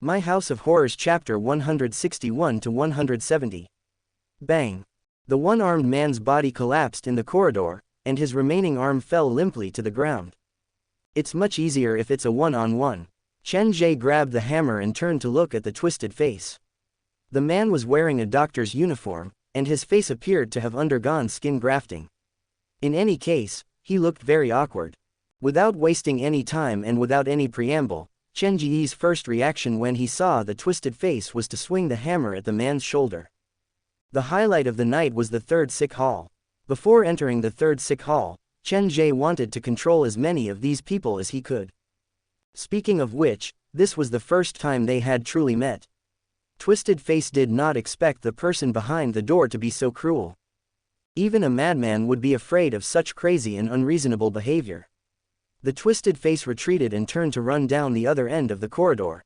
My House of Horrors Chapter 161 to 170. Bang! The one-armed man's body collapsed in the corridor, and his remaining arm fell limply to the ground. It's much easier if it's a one-on-one. Chen Ge grabbed the hammer and turned to look at the twisted face. The man was wearing a doctor's uniform, and his face appeared to have undergone skin grafting. In any case, he looked very awkward. Without wasting any time and without any preamble, Chen Ge's first reaction when he saw the twisted face was to swing the hammer at the man's shoulder. The highlight of the night was the third sick hall. Before entering the third sick hall, Chen Ge wanted to control as many of these people as he could. Speaking of which, this was the first time they had truly met. Twisted Face did not expect the person behind the door to be so cruel. Even a madman would be afraid of such crazy and unreasonable behavior. The Twisted Face retreated and turned to run down the other end of the corridor.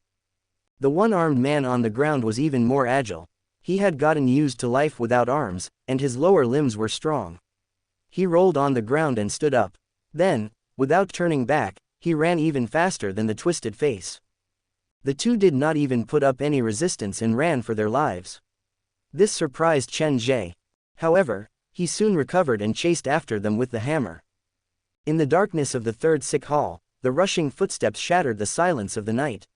The one-armed man on the ground was even more agile. He had gotten used to life without arms, and his lower limbs were strong. He rolled on the ground and stood up. Then, without turning back, he ran even faster than the Twisted Face. The two did not even put up any resistance and ran for their lives. This surprised Chen Ge. However, he soon recovered and chased after them with the hammer. In the darkness of the third sick hall, the rushing footsteps shattered the silence of the night.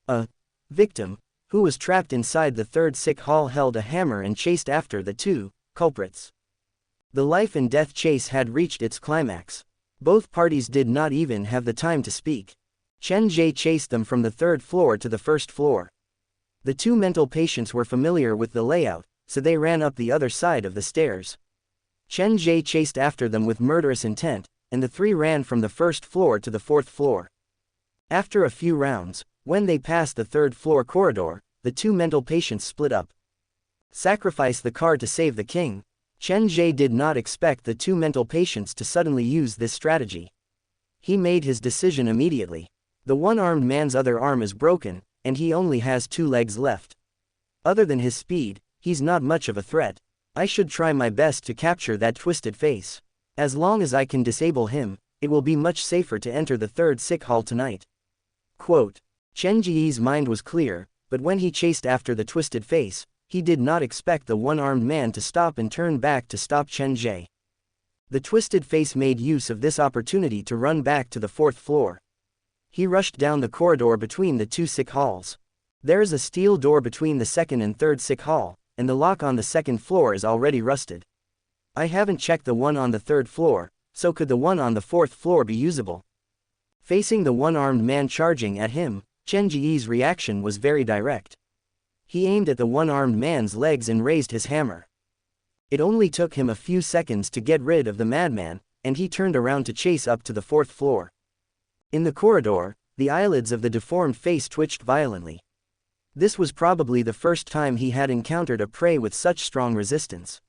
A victim, who was trapped inside the third sick hall, held a hammer and chased after the two culprits. The life and death chase had reached its climax. Both parties did not even have the time to speak. Chen Ge chased them from the third floor to the first floor. The two mental patients were familiar with the layout, so they ran up the other side of the stairs. Chen Ge chased after them with murderous intent, and the three ran from the first floor to the fourth floor. After a few rounds, when they passed the third floor corridor, the two mental patients split up. Sacrifice the car to save the king. Chen Ge did not expect the two mental patients to suddenly use this strategy. He made his decision immediately. The one-armed man's other arm is broken, and he only has 2 legs left. Other than his speed, he's not much of a threat. I should try my best to capture that Twisted Face. As long as I can disable him, it will be much safer to enter the third sick hall tonight. Quote. Chen Ge's mind was clear, but when he chased after the Twisted Face, he did not expect the one-armed man to stop and turn back to stop Chen Ge. The Twisted Face made use of this opportunity to run back to the fourth floor. He rushed down the corridor between the 2 sick halls. There is a steel door between the second and third sick hall, and the lock on the second floor is already rusted. I haven't checked the one on the third floor, so could the one on the fourth floor be usable? Facing the one-armed man charging at him, Chen Ge's reaction was very direct. He aimed at the one-armed man's legs and raised his hammer. It only took him a few seconds to get rid of the madman, and he turned around to chase up to the fourth floor. In the corridor, the eyelids of the deformed face twitched violently. This was probably the first time he had encountered a prey with such strong resistance.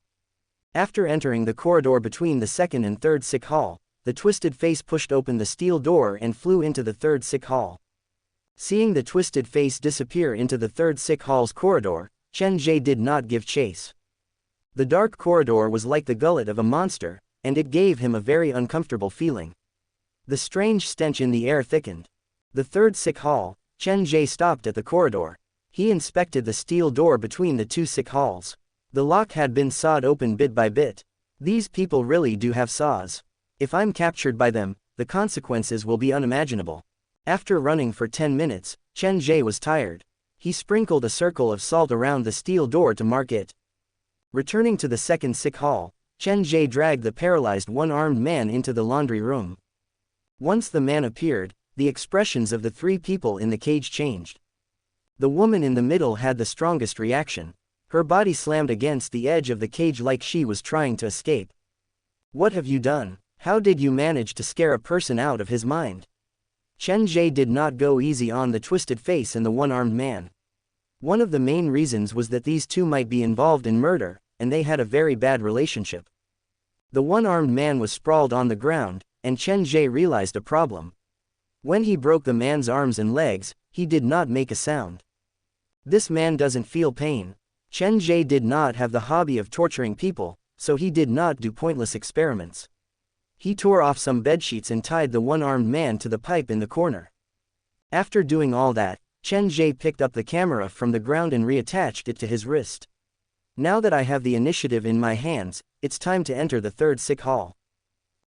After entering the corridor between the second and third sick hall, the Twisted Face pushed open the steel door and flew into the third sick hall. Seeing the Twisted Face disappear into the third sick hall's corridor, Chen Ge did not give chase. The dark corridor was like the gullet of a monster, and it gave him a very uncomfortable feeling. The strange stench in the air thickened. The third sick hall, Chen Ge stopped at the corridor. He inspected the steel door between the 2 sick halls. The lock had been sawed open bit by bit. These people really do have saws. If I'm captured by them, the consequences will be unimaginable. After running for 10 minutes, Chen Ge was tired. He sprinkled a circle of salt around the steel door to mark it. Returning to the second sick hall, Chen Ge dragged the paralyzed one-armed man into the laundry room. Once the man appeared, the expressions of the 3 people in the cage changed. The woman in the middle had the strongest reaction. Her body slammed against the edge of the cage like she was trying to escape. What have you done? How did you manage to scare a person out of his mind? Chen Ge did not go easy on the Twisted Face and the one-armed man. One of the main reasons was that these two might be involved in murder, and they had a very bad relationship. The one-armed man was sprawled on the ground, and Chen Ge realized a problem. When he broke the man's arms and legs, he did not make a sound. This man doesn't feel pain. Chen Ge did not have the hobby of torturing people, so he did not do pointless experiments. He tore off some bedsheets and tied the one-armed man to the pipe in the corner. After doing all that, Chen Ge picked up the camera from the ground and reattached it to his wrist. Now that I have the initiative in my hands, it's time to enter the third sick hall.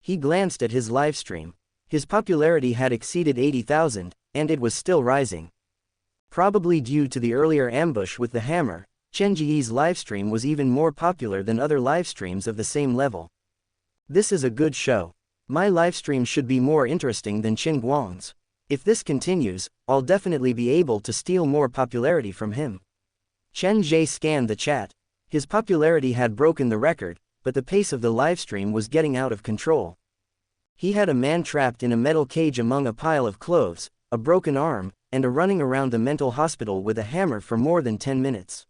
He glanced at his livestream. His popularity had exceeded 80,000, and it was still rising. Probably due to the earlier ambush with the hammer, Chen Ge's livestream was even more popular than other livestreams of the same level. This is a good show. My livestream should be more interesting than Qin Guang's. If this continues, I'll definitely be able to steal more popularity from him. Chen Ge scanned the chat. His popularity had broken the record, but the pace of the livestream was getting out of control. He had a man trapped in a metal cage among a pile of clothes, a broken arm, and a running around the mental hospital with a hammer for more than 10 minutes.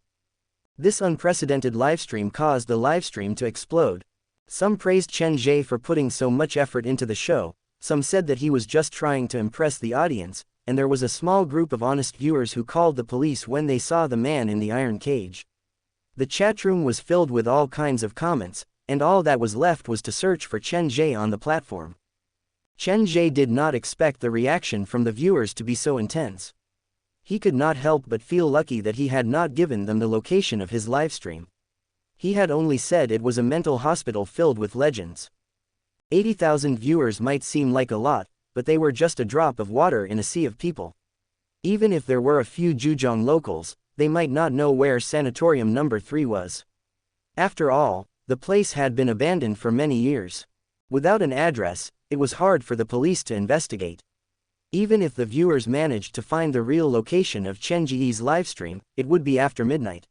This unprecedented livestream caused the livestream to explode. Some praised Chen Ge for putting so much effort into the show, some said that he was just trying to impress the audience, and there was a small group of honest viewers who called the police when they saw the man in the iron cage. The chatroom was filled with all kinds of comments, and all that was left was to search for Chen Ge on the platform. Chen Ge did not expect the reaction from the viewers to be so intense. He could not help but feel lucky that he had not given them the location of his livestream. He had only said it was a mental hospital filled with legends. 80,000 viewers might seem like a lot, but they were just a drop of water in a sea of people. Even if there were a few Zhejiang locals, they might not know where Sanatorium number 3 was. After all, the place had been abandoned for many years. Without an address, it was hard for the police to investigate. Even if the viewers managed to find the real location of Chen Ge's livestream, it would be after midnight.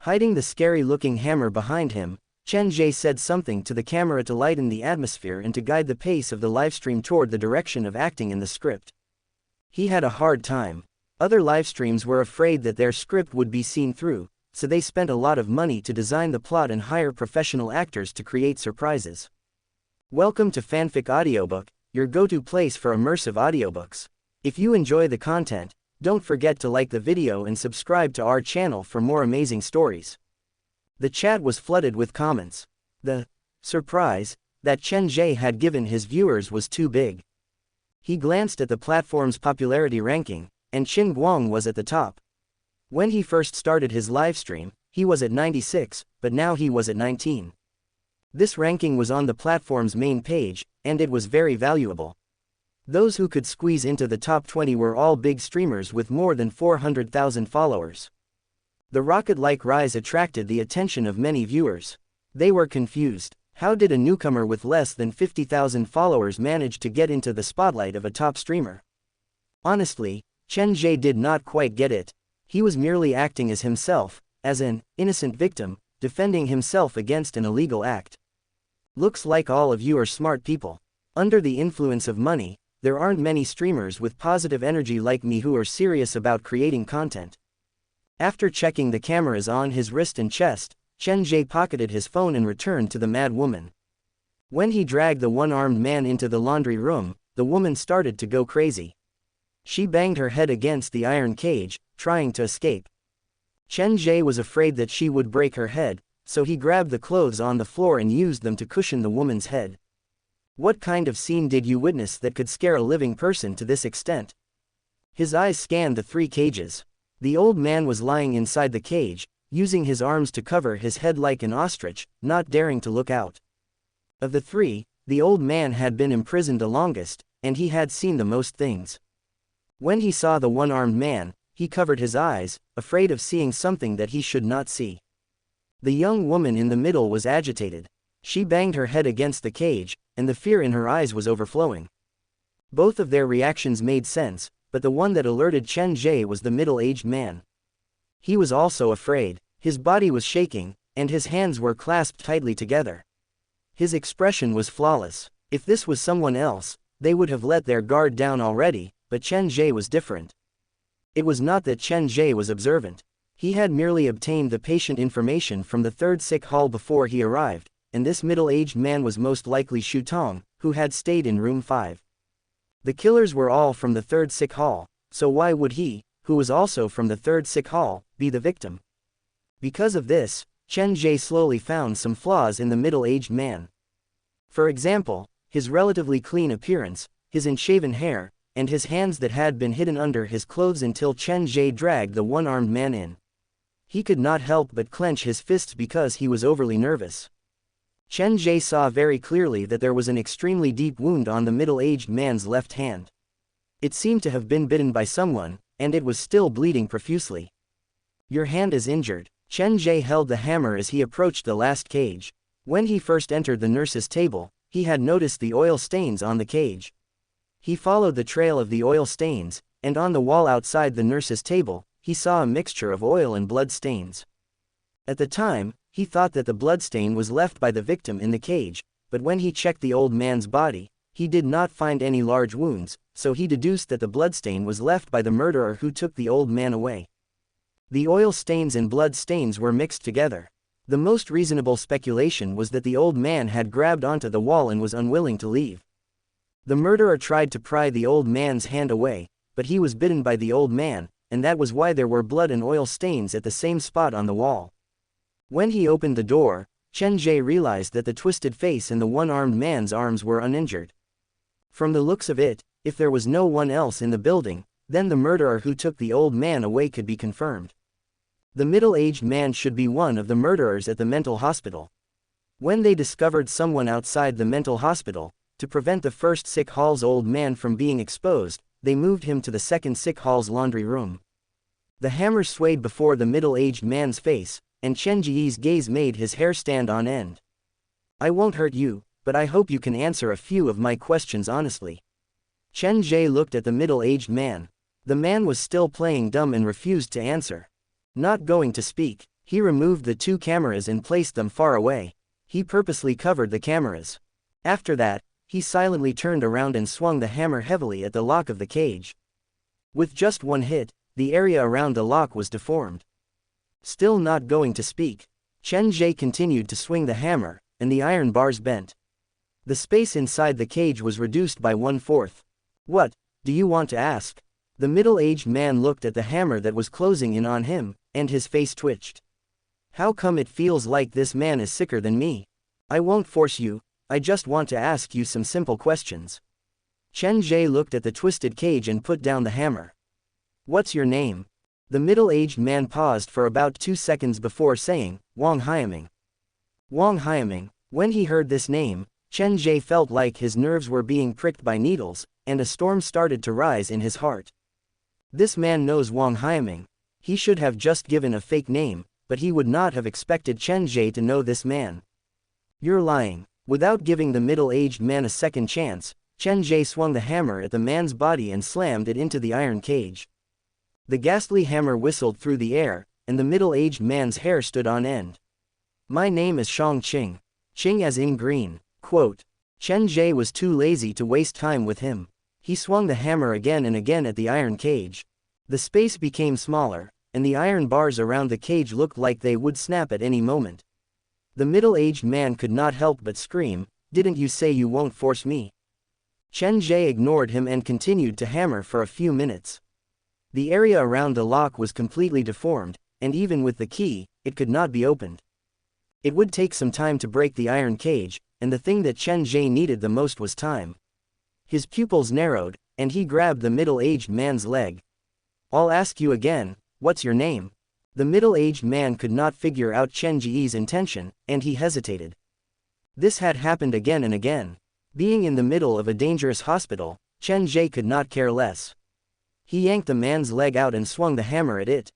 Hiding the scary-looking hammer behind him, Chen Ge said something to the camera to lighten the atmosphere and to guide the pace of the livestream toward the direction of acting in the script. He had a hard time. Other livestreams were afraid that their script would be seen through, so they spent a lot of money to design the plot and hire professional actors to create surprises. Welcome to Fanfic Audiobook, your go-to place for immersive audiobooks. If you enjoy the content, don't forget to like the video and subscribe to our channel for more amazing stories. The chat was flooded with comments. The surprise that Chen Ge had given his viewers was too big. He glanced at the platform's popularity ranking, and Qin Guang was at the top. When he first started his livestream, he was at 96, but now he was at 19. This ranking was on the platform's main page, and it was very valuable. Those who could squeeze into the top 20 were all big streamers with more than 400,000 followers. The rocket-like rise attracted the attention of many viewers. They were confused. How did a newcomer with less than 50,000 followers manage to get into the spotlight of a top streamer? Honestly, Chen Ge did not quite get it. He was merely acting as himself, as an innocent victim, defending himself against an illegal act. Looks like all of you are smart people. Under the influence of money, there aren't many streamers with positive energy like me who are serious about creating content. After checking the cameras on his wrist and chest, Chen Ge pocketed his phone and returned to the mad woman. When he dragged the one-armed man into the laundry room, the woman started to go crazy. She banged her head against the iron cage, trying to escape. Chen Ge was afraid that she would break her head, so he grabbed the clothes on the floor and used them to cushion the woman's head. What kind of scene did you witness that could scare a living person to this extent? His eyes scanned the 3 cages. The old man was lying inside the cage, using his arms to cover his head like an ostrich, not daring to look out. Of the 3, the old man had been imprisoned the longest, and he had seen the most things. When he saw the one-armed man, he covered his eyes, afraid of seeing something that he should not see. The young woman in the middle was agitated. She banged her head against the cage, and the fear in her eyes was overflowing. Both of their reactions made sense, but the one that alerted Chen Ge was the middle-aged man. He was also afraid. His body was shaking, and his hands were clasped tightly together. His expression was flawless. If this was someone else, they would have let their guard down already, but Chen Ge was different. It was not that Chen Ge was observant. He had merely obtained the patient information from the 3rd sick hall before he arrived, and this middle-aged man was most likely Xu Tong, who had stayed in room 5. The killers were all from the 3rd sick hall, so why would he, who was also from the 3rd sick hall, be the victim? Because of this, Chen Ge slowly found some flaws in the middle-aged man. For example, his relatively clean appearance, his unshaven hair, and his hands that had been hidden under his clothes until Chen Ge dragged the one-armed man in. He could not help but clench his fists because he was overly nervous. Chen Ge saw very clearly that there was an extremely deep wound on the middle-aged man's left hand. It seemed to have been bitten by someone, and it was still bleeding profusely. "Your hand is injured." Chen Ge held the hammer as he approached the last cage. When he first entered the nurse's table, he had noticed the oil stains on the cage. He followed the trail of the oil stains, and on the wall outside the nurse's table, he saw a mixture of oil and blood stains. At the time, he thought that the bloodstain was left by the victim in the cage, but when he checked the old man's body, he did not find any large wounds, so he deduced that the bloodstain was left by the murderer who took the old man away. The oil stains and blood stains were mixed together. The most reasonable speculation was that the old man had grabbed onto the wall and was unwilling to leave. The murderer tried to pry the old man's hand away, but he was bitten by the old man, and that was why there were blood and oil stains at the same spot on the wall. When he opened the door, Chen Ge realized that the twisted face and the one-armed man's arms were uninjured. From the looks of it, if there was no one else in the building, then the murderer who took the old man away could be confirmed. The middle-aged man should be one of the murderers at the mental hospital. When they discovered someone outside the mental hospital, to prevent the first sick hall's old man from being exposed, they moved him to the second sick hall's laundry room. The hammer swayed before the middle-aged man's face, and Chen Ge's gaze made his hair stand on end. "I won't hurt you, but I hope you can answer a few of my questions honestly." Chen Ge looked at the middle-aged man. The man was still playing dumb and refused to answer. Not going to speak, he removed the two cameras and placed them far away. He purposely covered the cameras. After that, he silently turned around and swung the hammer heavily at the lock of the cage. With just one hit, the area around the lock was deformed. Still not going to speak, Chen Ge continued to swing the hammer, and the iron bars bent. The space inside the cage was reduced by 1/4. "What do you want to ask?" The middle-aged man looked at the hammer that was closing in on him, and his face twitched. "How come it feels like this man is sicker than me? I won't force you, I just want to ask you some simple questions." Chen Ge looked at the twisted cage and put down the hammer. "What's your name?" The middle-aged man paused for about 2 seconds before saying, "Wang Haiming." Wang Haiming. When he heard this name, Chen Ge felt like his nerves were being pricked by needles, and a storm started to rise in his heart. This man knows Wang Haiming. He should have just given a fake name, but he would not have expected Chen Ge to know this man. "You're lying." Without giving the middle-aged man a second chance, Chen Ge swung the hammer at the man's body and slammed it into the iron cage. The ghastly hammer whistled through the air, and the middle-aged man's hair stood on end. "My name is Shang Qing. Qing as in green." Quote. Chen Ge was too lazy to waste time with him. He swung the hammer again and again at the iron cage. The space became smaller, and the iron bars around the cage looked like they would snap at any moment. The middle-aged man could not help but scream, "Didn't you say you won't force me?" Chen Ge ignored him and continued to hammer for a few minutes. The area around the lock was completely deformed, and even with the key, it could not be opened. It would take some time to break the iron cage, and the thing that Chen Ge needed the most was time. His pupils narrowed, and he grabbed the middle-aged man's leg. "I'll ask you again, what's your name?" The middle-aged man could not figure out Chen Ge's intention, and he hesitated. This had happened again and again. Being in the middle of a dangerous hospital, Chen Ge could not care less. He yanked the man's leg out and swung the hammer at it.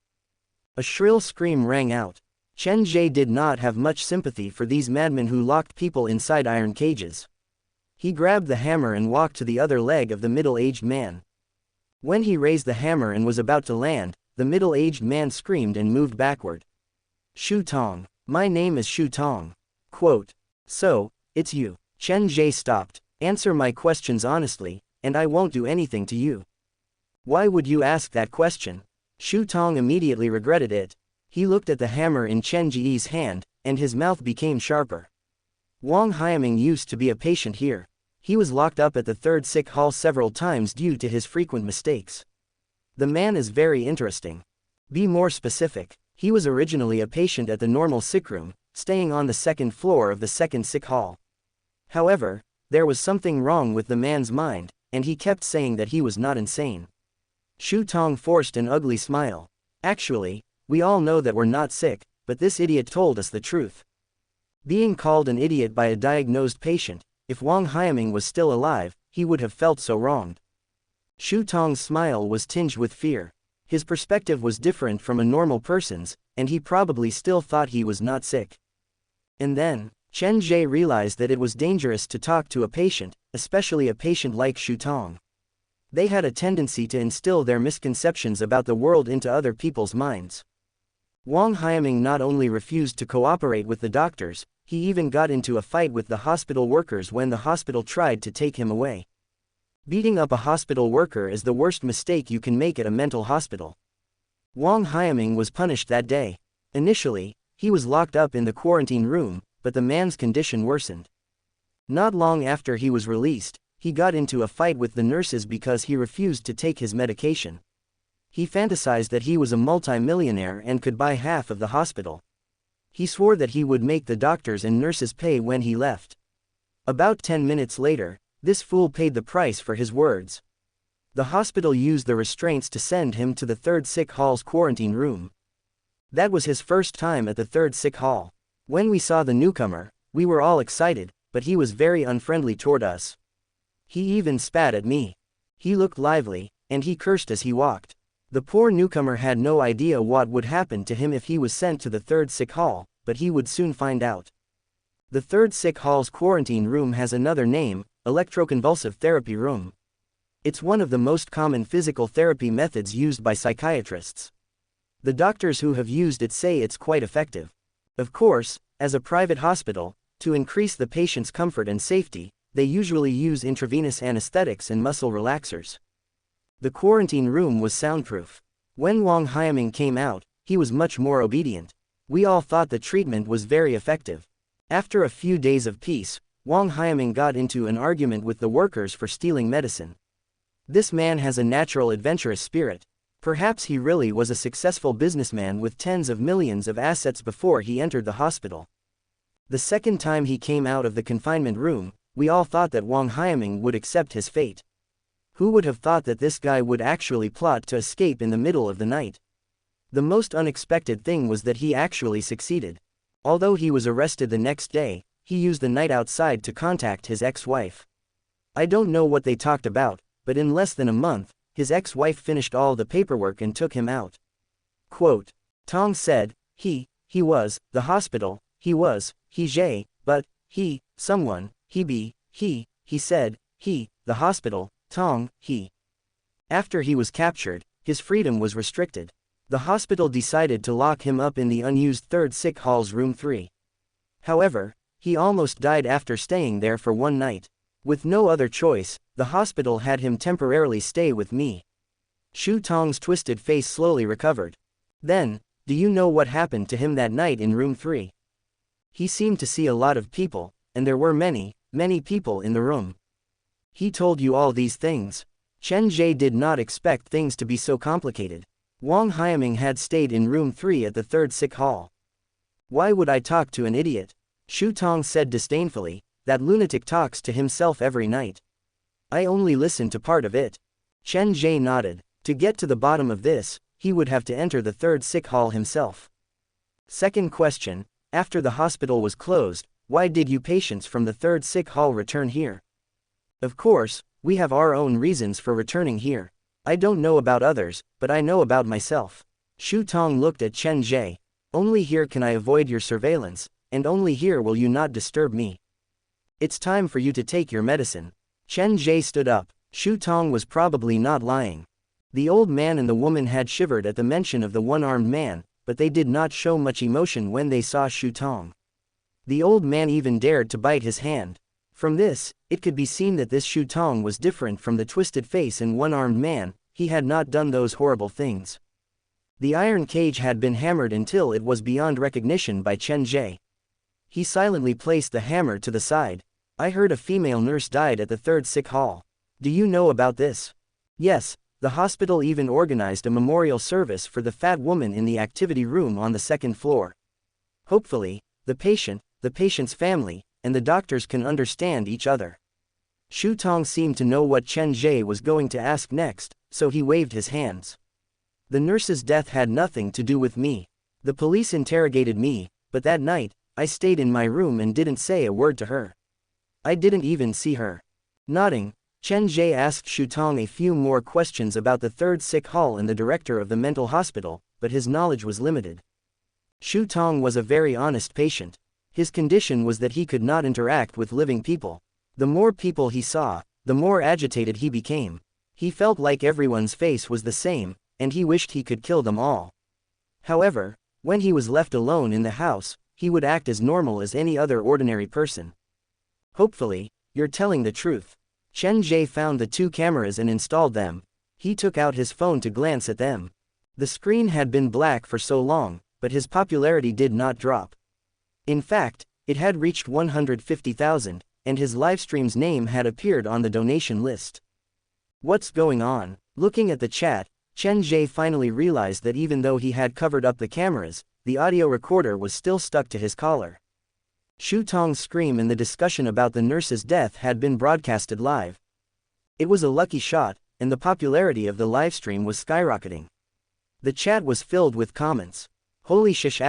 A shrill scream rang out. Chen Ge did not have much sympathy for these madmen who locked people inside iron cages. He grabbed the hammer and walked to the other leg of the middle-aged man. When he raised the hammer and was about to land, the middle-aged man screamed and moved backward. "Shu Tong. My name is Shu Tong." Quote. "So, it's you." Chen Ge stopped. "Answer my questions honestly, and I won't do anything to you." "Why would you ask that question?" Shu Tong immediately regretted it. He looked at the hammer in Chen Ge's hand, and his mouth became sharper. Wang Haiming used to be a patient here. He was locked up at the third sick hall several times due to his frequent mistakes. The man is very interesting. Be more specific. He was originally a patient at the normal sick room, staying on the second floor of the second sick hall. However, there was something wrong with the man's mind, and he kept saying that he was not insane. Shu Tong forced an ugly smile. Actually, we all know that we're not sick, but this idiot told us the truth. Being called an idiot by a diagnosed patient, if Wang Haiming was still alive, he would have felt so wronged. Shu Tong's smile was tinged with fear. His perspective was different from a normal person's, and he probably still thought he was not sick. And then, Chen Ge realized that it was dangerous to talk to a patient, especially a patient like Shu Tong. They had a tendency to instill their misconceptions about the world into other people's minds. Wang Haiming not only refused to cooperate with the doctors, he even got into a fight with the hospital workers when the hospital tried to take him away. Beating up a hospital worker is the worst mistake you can make at a mental hospital. Wang Haiming was punished that day. Initially, he was locked up in the quarantine room, but the man's condition worsened. Not long after he was released, he got into a fight with the nurses because he refused to take his medication. He fantasized that he was a multi-millionaire and could buy half of the hospital. He swore that he would make the doctors and nurses pay when he left. About 10 minutes later, this fool paid the price for his words. The hospital used the restraints to send him to the 3rd sick hall's quarantine room. That was his first time at the 3rd sick hall. When we saw the newcomer, we were all excited, but he was very unfriendly toward us. He even spat at me. He looked lively, and he cursed as he walked. The poor newcomer had no idea what would happen to him if he was sent to the 3rd sick hall, but he would soon find out. The 3rd sick hall's quarantine room has another name, electroconvulsive therapy room. It's one of the most common physical therapy methods used by psychiatrists. The doctors who have used it say it's quite effective. Of course, as a private hospital, to increase the patient's comfort and safety, they usually use intravenous anesthetics and muscle relaxers. The quarantine room was soundproof. When Wang Haiming came out, he was much more obedient. We all thought the treatment was very effective. After a few days of peace, Wang Haiming got into an argument with the workers for stealing medicine. This man has a natural adventurous spirit. Perhaps he really was a successful businessman with tens of millions of assets before he entered the hospital. The second time he came out of the confinement room, we all thought that Wang Haiming would accept his fate. Who would have thought that this guy would actually plot to escape in the middle of the night? The most unexpected thing was that he actually succeeded. Although he was arrested the next day, he used the night outside to contact his ex-wife. I don't know what they talked about, but in less than a month, his ex-wife finished all the paperwork and took him out. Quote, Tong said, he was, the hospital, he Jay, but, someone, he said, the hospital, Tong, he. After he was captured, his freedom was restricted. The hospital decided to lock him up in the unused 3rd sick hall's room 3. However, he almost died after staying there for one night. With no other choice, the hospital had him temporarily stay with me. Shu Tong's twisted face slowly recovered. Then, do you know what happened to him that night in room 3? He seemed to see a lot of people, and there were many people in the room. He told you all these things. Chen Ge did not expect things to be so complicated. Wang Haiming had stayed in room 3 at the 3rd sick hall. Why would I talk to an idiot? Shu Tong said disdainfully, that lunatic talks to himself every night. I only listened to part of it. Chen Ge nodded. To get to the bottom of this, he would have to enter the 3rd sick hall himself. Second question, after the hospital was closed, why did you patients from the 3rd sick hall return here? Of course, we have our own reasons for returning here. I don't know about others, but I know about myself. Shu Tong looked at Chen Ge. Only here can I avoid your surveillance, and only here will you not disturb me. It's time for you to take your medicine. Chen Ge stood up. Shu Tong was probably not lying. The old man and the woman had shivered at the mention of the one-armed man, but they did not show much emotion when they saw Shu Tong. The old man even dared to bite his hand. From this, it could be seen that this Shu Tong was different from the twisted face and one-armed man. He had not done those horrible things. The iron cage had been hammered until it was beyond recognition by Chen Ge. He silently placed the hammer to the side. I heard a female nurse died at the 3rd sick hall. Do you know about this? Yes, the hospital even organized a memorial service for the fat woman in the activity room on the 2nd floor. Hopefully, the patient, the patient's family, and the doctors can understand each other. Shu Tong seemed to know what Chen Ge was going to ask next, so he waved his hands. The nurse's death had nothing to do with me. The police interrogated me, but that night, I stayed in my room and didn't say a word to her. I didn't even see her. Nodding, Chen Ge asked Shu Tong a few more questions about the third sick hall and the director of the mental hospital, but his knowledge was limited. Shu Tong was a very honest patient. His condition was that he could not interact with living people. The more people he saw, the more agitated he became. He felt like everyone's face was the same, and he wished he could kill them all. However, when he was left alone in the house, he would act as normal as any other ordinary person. Hopefully, you're telling the truth. Chen Ge found the 2 cameras and installed them. He took out his phone to glance at them. The screen had been black for so long, but his popularity did not drop. In fact, it had reached 150,000, and his livestream's name had appeared on the donation list. What's going on? Looking at the chat, Chen Ge finally realized that even though he had covered up the cameras, the audio recorder was still stuck to his collar. Shu Tong's scream and the discussion about the nurse's death had been broadcasted live. It was a lucky shot, and the popularity of the livestream was skyrocketing. The chat was filled with comments. Holy shish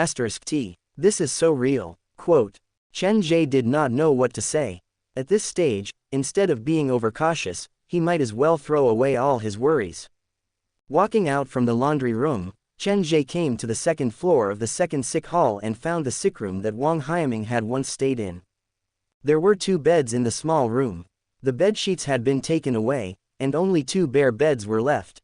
*t, this is so real. Quote. Chen Ge did not know what to say. At this stage, instead of being overcautious, he might as well throw away all his worries. Walking out from the laundry room, Chen Ge came to the second floor of the second sick hall and found the sick room that Wang Haiming had once stayed in. There were 2 beds in the small room. The bedsheets had been taken away, and only 2 bare beds were left.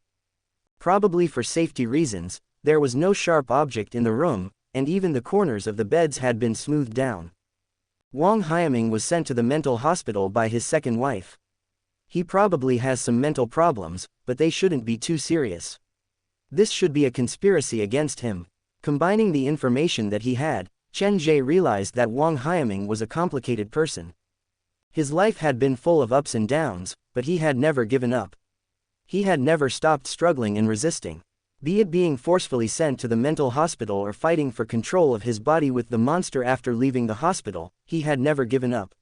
Probably for safety reasons, there was no sharp object in the room, and even the corners of the beds had been smoothed down. Wang Haiming was sent to the mental hospital by his second wife. He probably has some mental problems, but they shouldn't be too serious. This should be a conspiracy against him. Combining the information that he had, Chen Ge realized that Wang Haiming was a complicated person. His life had been full of ups and downs, but he had never given up. He had never stopped struggling and resisting. Be it being forcefully sent to the mental hospital or fighting for control of his body with the monster after leaving the hospital, he had never given up.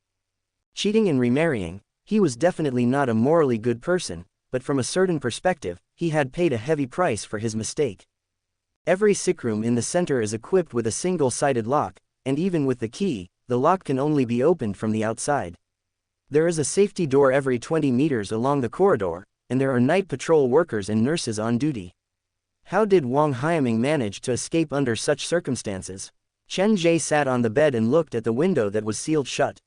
Cheating and remarrying, he was definitely not a morally good person, but from a certain perspective, he had paid a heavy price for his mistake. Every sick room in the center is equipped with a single-sided lock, and even with the key, the lock can only be opened from the outside. There is a safety door every 20 meters along the corridor, and there are night patrol workers and nurses on duty. How did Wang Haiming manage to escape under such circumstances? Chen Ge sat on the bed and looked at the window that was sealed shut.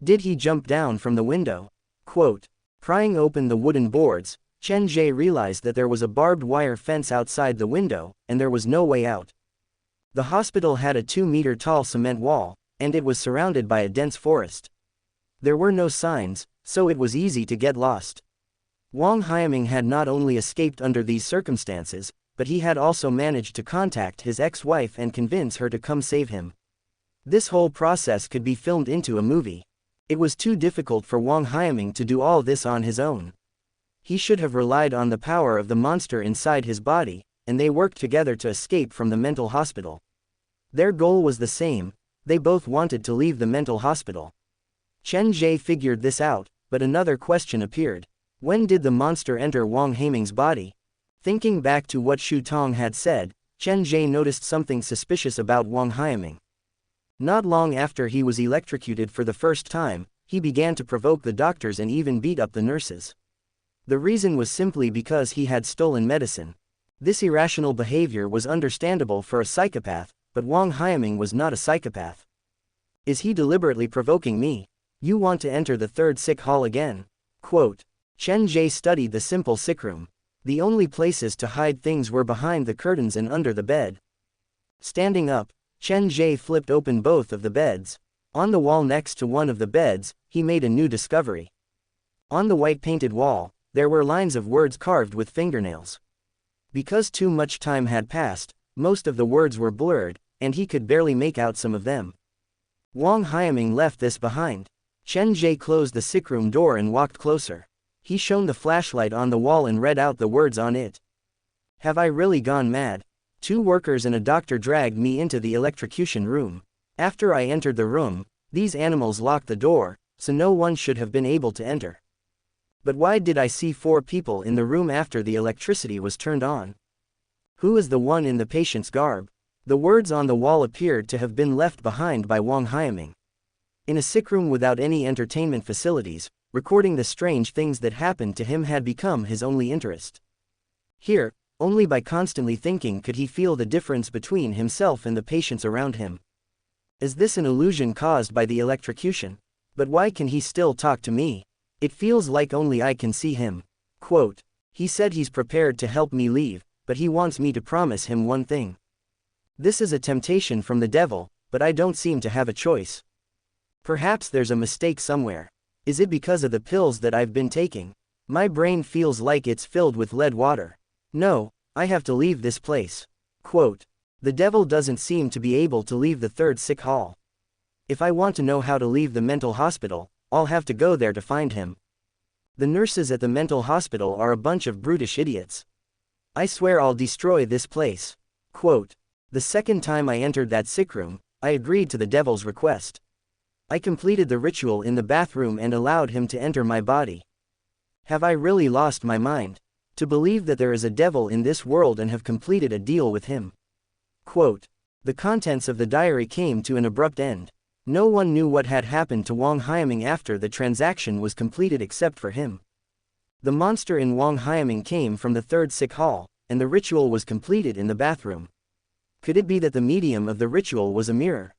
Did he jump down from the window? Quote. Prying open the wooden boards, Chen Ge realized that there was a barbed wire fence outside the window, and there was no way out. The hospital had a 2-meter-tall cement wall, and it was surrounded by a dense forest. There were no signs, so it was easy to get lost. Wang Haiming had not only escaped under these circumstances, but he had also managed to contact his ex-wife and convince her to come save him. This whole process could be filmed into a movie. It was too difficult for Wang Haiming to do all this on his own. He should have relied on the power of the monster inside his body, and they worked together to escape from the mental hospital. Their goal was the same, they both wanted to leave the mental hospital. Chen Ge figured this out, but another question appeared. When did the monster enter Wang Haiming's body? Thinking back to what Shu Tong had said, Chen Ge noticed something suspicious about Wang Haiming. Not long after he was electrocuted for the first time, he began to provoke the doctors and even beat up the nurses. The reason was simply because he had stolen medicine. This irrational behavior was understandable for a psychopath, but Wang Haiming was not a psychopath. Is he deliberately provoking me? You want to enter the third sick hall again? Quote. Chen Ge studied the simple sick room. The only places to hide things were behind the curtains and under the bed. Standing up, Chen Ge flipped open both of the beds. On the wall next to one of the beds, he made a new discovery. On the white painted wall, there were lines of words carved with fingernails. Because too much time had passed, most of the words were blurred, and he could barely make out some of them. Wang Haiming left this behind. Chen Ge closed the sickroom door and walked closer. He shone the flashlight on the wall and read out the words on it. Have I really gone mad? 2 workers and a doctor dragged me into the electrocution room. After I entered the room, these animals locked the door, so no one should have been able to enter. But why did I see 4 people in the room after the electricity was turned on? Who is the one in the patient's garb? The words on the wall appeared to have been left behind by Wang Haiming. In a sick room without any entertainment facilities, recording the strange things that happened to him had become his only interest. Here, only by constantly thinking could he feel the difference between himself and the patients around him. Is this an illusion caused by the electrocution? But why can he still talk to me? It feels like only I can see him. Quote, he said he's prepared to help me leave, but he wants me to promise him one thing. This is a temptation from the devil, but I don't seem to have a choice. Perhaps there's a mistake somewhere. Is it because of the pills that I've been taking? My brain feels like it's filled with lead water. No, I have to leave this place. Quote, the devil doesn't seem to be able to leave the 3rd sick hall. If I want to know how to leave the mental hospital, I'll have to go there to find him. The nurses at the mental hospital are a bunch of brutish idiots. I swear I'll destroy this place. Quote, the second time I entered that sick room, I agreed to the devil's request. I completed the ritual in the bathroom and allowed him to enter my body. Have I really lost my mind? To believe that there is a devil in this world and have completed a deal with him. Quote, the contents of the diary came to an abrupt end. No one knew what had happened to Wang Haiming after the transaction was completed except for him. The monster in Wang Haiming came from the 3rd sick hall, and the ritual was completed in the bathroom. Could it be that the medium of the ritual was a mirror?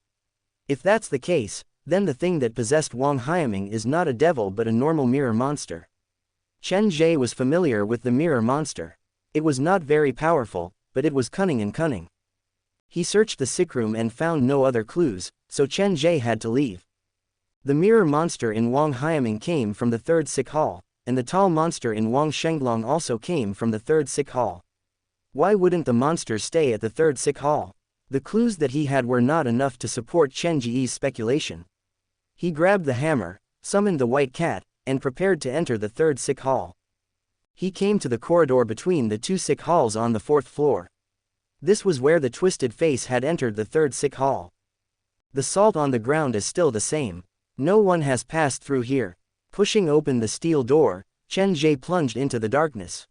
If that's the case, then the thing that possessed Wang Haiming is not a devil but a normal mirror monster. Chen Ge was familiar with the mirror monster. It was not very powerful, but it was cunning and cunning. He searched the sick room and found no other clues, so Chen Ge had to leave. The mirror monster in Wang Haiming came from the 3rd sick hall, and the tall monster in Wang Shenglong also came from the 3rd sick hall. Why wouldn't the monsters stay at the 3rd sick hall? The clues that he had were not enough to support Chen Ge's speculation. He grabbed the hammer, summoned the white cat, and prepared to enter the 3rd sick hall. He came to the corridor between the 2 sick halls on the 4th floor. This was where the twisted face had entered the 3rd sick hall. The salt on the ground is still the same. No one has passed through here. Pushing open the steel door, Chen Ge plunged into the darkness.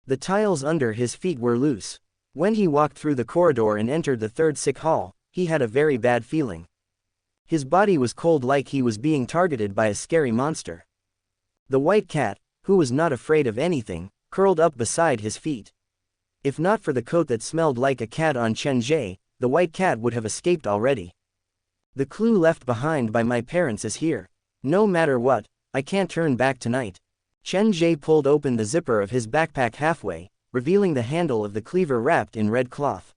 The tiles under his feet were loose. When he walked through the corridor and entered the 3rd sick hall, he had a very bad feeling. His body was cold like he was being targeted by a scary monster. The white cat, who was not afraid of anything, curled up beside his feet. If not for the coat that smelled like a cat on Chen Ge, the white cat would have escaped already. The clue left behind by my parents is here. No matter what, I can't turn back tonight. Chen Ge pulled open the zipper of his backpack halfway, revealing the handle of the cleaver wrapped in red cloth.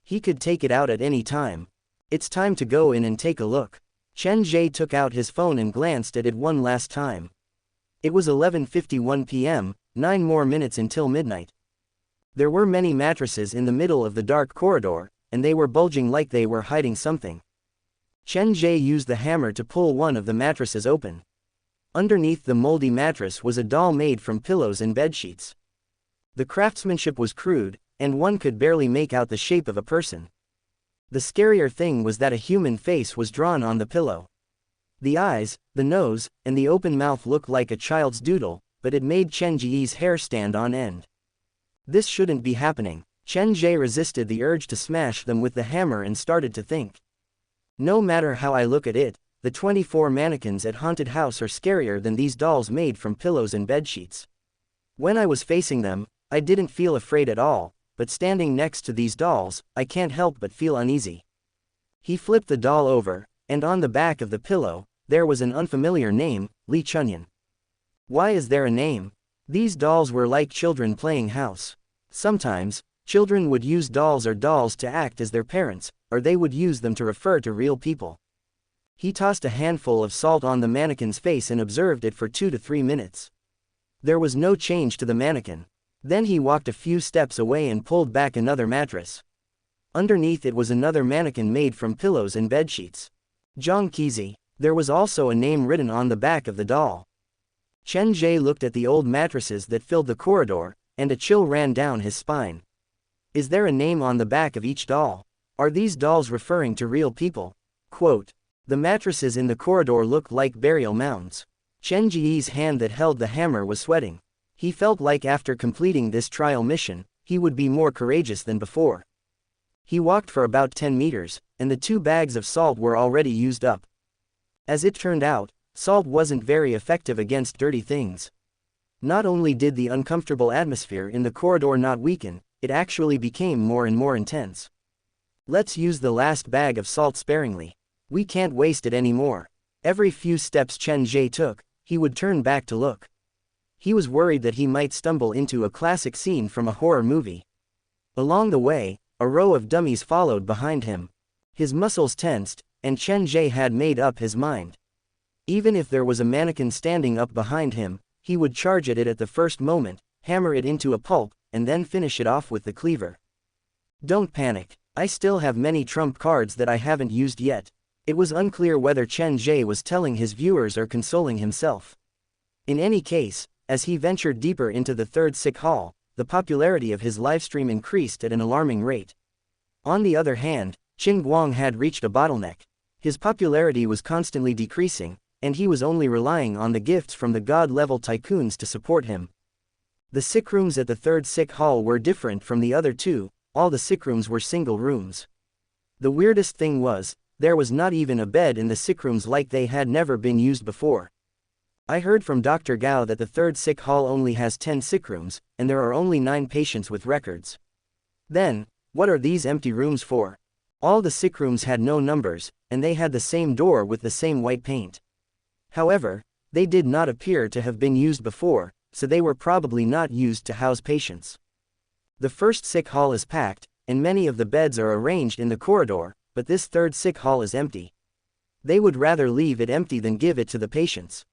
He could take it out at any time. It's time to go in and take a look. Chen Ge took out his phone and glanced at it one last time. It was 11:51 p.m., 9 more minutes until midnight. There were many mattresses in the middle of the dark corridor, and they were bulging like they were hiding something. Chen Ge used the hammer to pull one of the mattresses open. Underneath the moldy mattress was a doll made from pillows and bedsheets. The craftsmanship was crude, and one could barely make out the shape of a person. The scarier thing was that a human face was drawn on the pillow. The eyes, the nose, and the open mouth looked like a child's doodle, but it made Chen Ge's hair stand on end. This shouldn't be happening. Chen Ge resisted the urge to smash them with the hammer and started to think. No matter how I look at it, the 24 mannequins at Haunted House are scarier than these dolls made from pillows and bedsheets. When I was facing them, I didn't feel afraid at all, but standing next to these dolls, I can't help but feel uneasy. He flipped the doll over, and on the back of the pillow, there was an unfamiliar name, Li Chunyan. Why is there a name? These dolls were like children playing house. Sometimes, children would use dolls or dolls to act as their parents, or they would use them to refer to real people. He tossed a handful of salt on the mannequin's face and observed it for 2 to 3 minutes. There was no change to the mannequin. Then he walked a few steps away and pulled back another mattress. Underneath it was another mannequin made from pillows and bedsheets. Zhang Qizi. There was also a name written on the back of the doll. Chen Ge looked at the old mattresses that filled the corridor, and a chill ran down his spine. Is there a name on the back of each doll? Are these dolls referring to real people? Quote, The mattresses in the corridor looked like burial mounds. Chen Ge's hand that held the hammer was sweating. He felt like after completing this trial mission, he would be more courageous than before. He walked for about 10 meters, and the 2 bags of salt were already used up. As it turned out, salt wasn't very effective against dirty things. Not only did the uncomfortable atmosphere in the corridor not weaken, it actually became more and more intense. Let's use the last bag of salt sparingly. We can't waste it anymore. Every few steps Chen Ge took, he would turn back to look. He was worried that he might stumble into a classic scene from a horror movie. Along the way, a row of dummies followed behind him. His muscles tensed, and Chen Ge had made up his mind. Even if there was a mannequin standing up behind him, he would charge at it at the first moment, hammer it into a pulp, and then finish it off with the cleaver. Don't panic. I still have many trump cards that I haven't used yet. It was unclear whether Chen Ge was telling his viewers or consoling himself. In any case, as he ventured deeper into the third sick hall, the popularity of his livestream increased at an alarming rate. On the other hand, Qin Guang had reached a bottleneck. His popularity was constantly decreasing, and he was only relying on the gifts from the god-level tycoons to support him. The sick rooms at the third sick hall were different from the other 2, all the sick rooms were single rooms. The weirdest thing was, there was not even a bed in the sick rooms like they had never been used before. I heard from Dr. Gao that the third sick hall only has 10 sick rooms, and there are only 9 patients with records. Then, what are these empty rooms for? All the sick rooms had no numbers, and they had the same door with the same white paint. However, they did not appear to have been used before, so they were probably not used to house patients. The first sick hall is packed, and many of the beds are arranged in the corridor, but this third sick hall is empty. They would rather leave it empty than give it to the patients.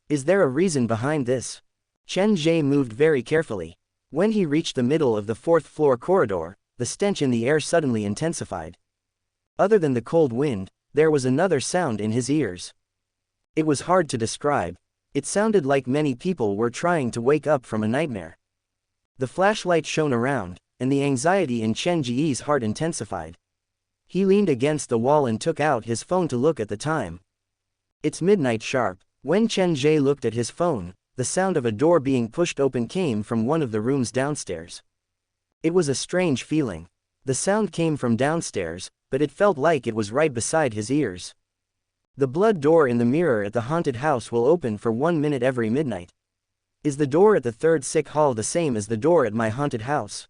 Is there a reason behind this? Chen Ge moved very carefully. When he reached the middle of the 4th floor corridor, the stench in the air suddenly intensified. Other than the cold wind, there was another sound in his ears. It was hard to describe. It sounded like many people were trying to wake up from a nightmare. The flashlight shone around, and the anxiety in Chen Ge's heart intensified. He leaned against the wall and took out his phone to look at the time. It's midnight sharp. When Chen Ge looked at his phone, the sound of a door being pushed open came from one of the rooms downstairs. It was a strange feeling. The sound came from downstairs, but it felt like it was right beside his ears. The blood door in the mirror at the haunted house will open for 1 minute every midnight. Is the door at the third sick hall the same as the door at my haunted house?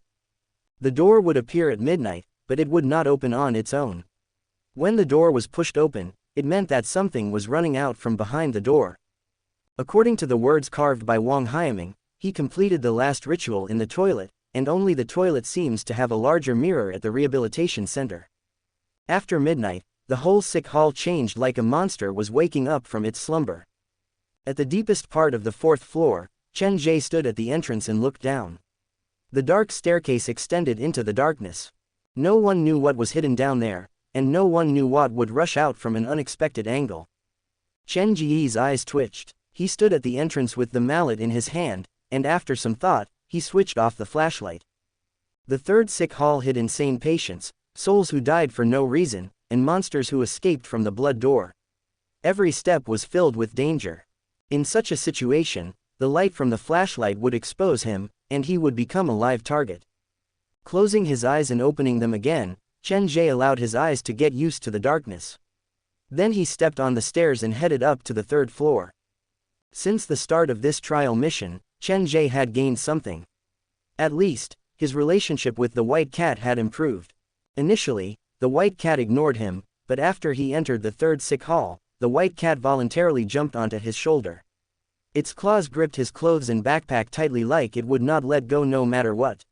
The door would appear at midnight, but it would not open on its own. When the door was pushed open, it meant that something was running out from behind the door. According to the words carved by Wang Haiming, he completed the last ritual in the toilet, and only the toilet seems to have a larger mirror at the rehabilitation center. After midnight, the whole sick hall changed like a monster was waking up from its slumber. At the deepest part of the 4th floor, Chen Ge stood at the entrance and looked down. The dark staircase extended into the darkness. No one knew what was hidden down there, and no one knew what would rush out from an unexpected angle. Chen Ge's eyes twitched. He stood at the entrance with the mallet in his hand, and after some thought, he switched off the flashlight. The third sick hall hid insane patients, souls who died for no reason, and monsters who escaped from the blood door. Every step was filled with danger. In such a situation, the light from the flashlight would expose him, and he would become a live target. Closing his eyes and opening them again, Chen Ge allowed his eyes to get used to the darkness. Then he stepped on the stairs and headed up to the 3rd floor. Since the start of this trial mission, Chen Ge had gained something. At least, his relationship with the white cat had improved. Initially, the white cat ignored him, but after he entered the 3rd sick hall, the white cat voluntarily jumped onto his shoulder. Its claws gripped his clothes and backpack tightly like it would not let go no matter what.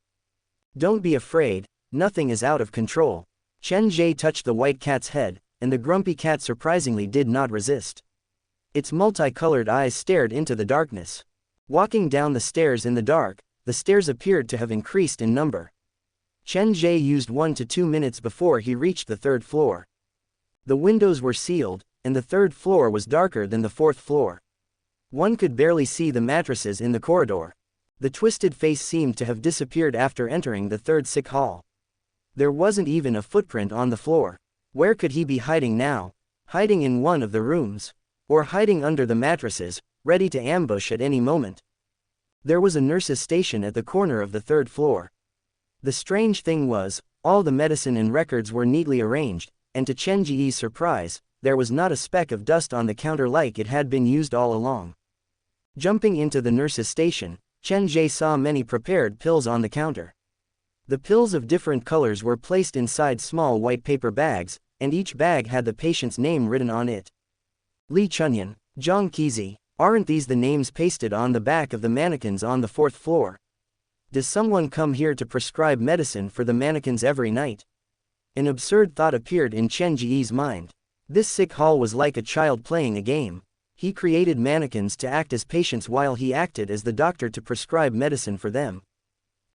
Don't be afraid, nothing is out of control. Chen Ge touched the white cat's head, and the grumpy cat surprisingly did not resist. Its multicolored eyes stared into the darkness. Walking down the stairs in the dark, the stairs appeared to have increased in number. Chen Ge used 1 to 2 minutes before he reached the 3rd floor. The windows were sealed, and the 3rd floor was darker than the 4th floor. One could barely see the mattresses in the corridor. The twisted face seemed to have disappeared after entering the 3rd sick hall. There wasn't even a footprint on the floor. Where could he be hiding now? hiding in one of the rooms, or hiding under the mattresses, ready to ambush at any moment. There was a nurse's station at the corner of the third floor. The strange thing was, all the medicine and records were neatly arranged, and to Chen Ge's surprise, there was not a speck of dust on the counter like it had been used all along. Jumping into the nurse's station, Chen Ge saw many prepared pills on the counter. The pills of different colors were placed inside small white paper bags, and each bag had the patient's name written on it. Li Chunyan, Zhang Qizi, aren't these the names pasted on the back of the mannequins on the fourth floor? Does someone come here to prescribe medicine for the mannequins every night? An absurd thought appeared in Chen Ge's mind. This sick hall was like a child playing a game. He created mannequins to act as patients while he acted as the doctor to prescribe medicine for them.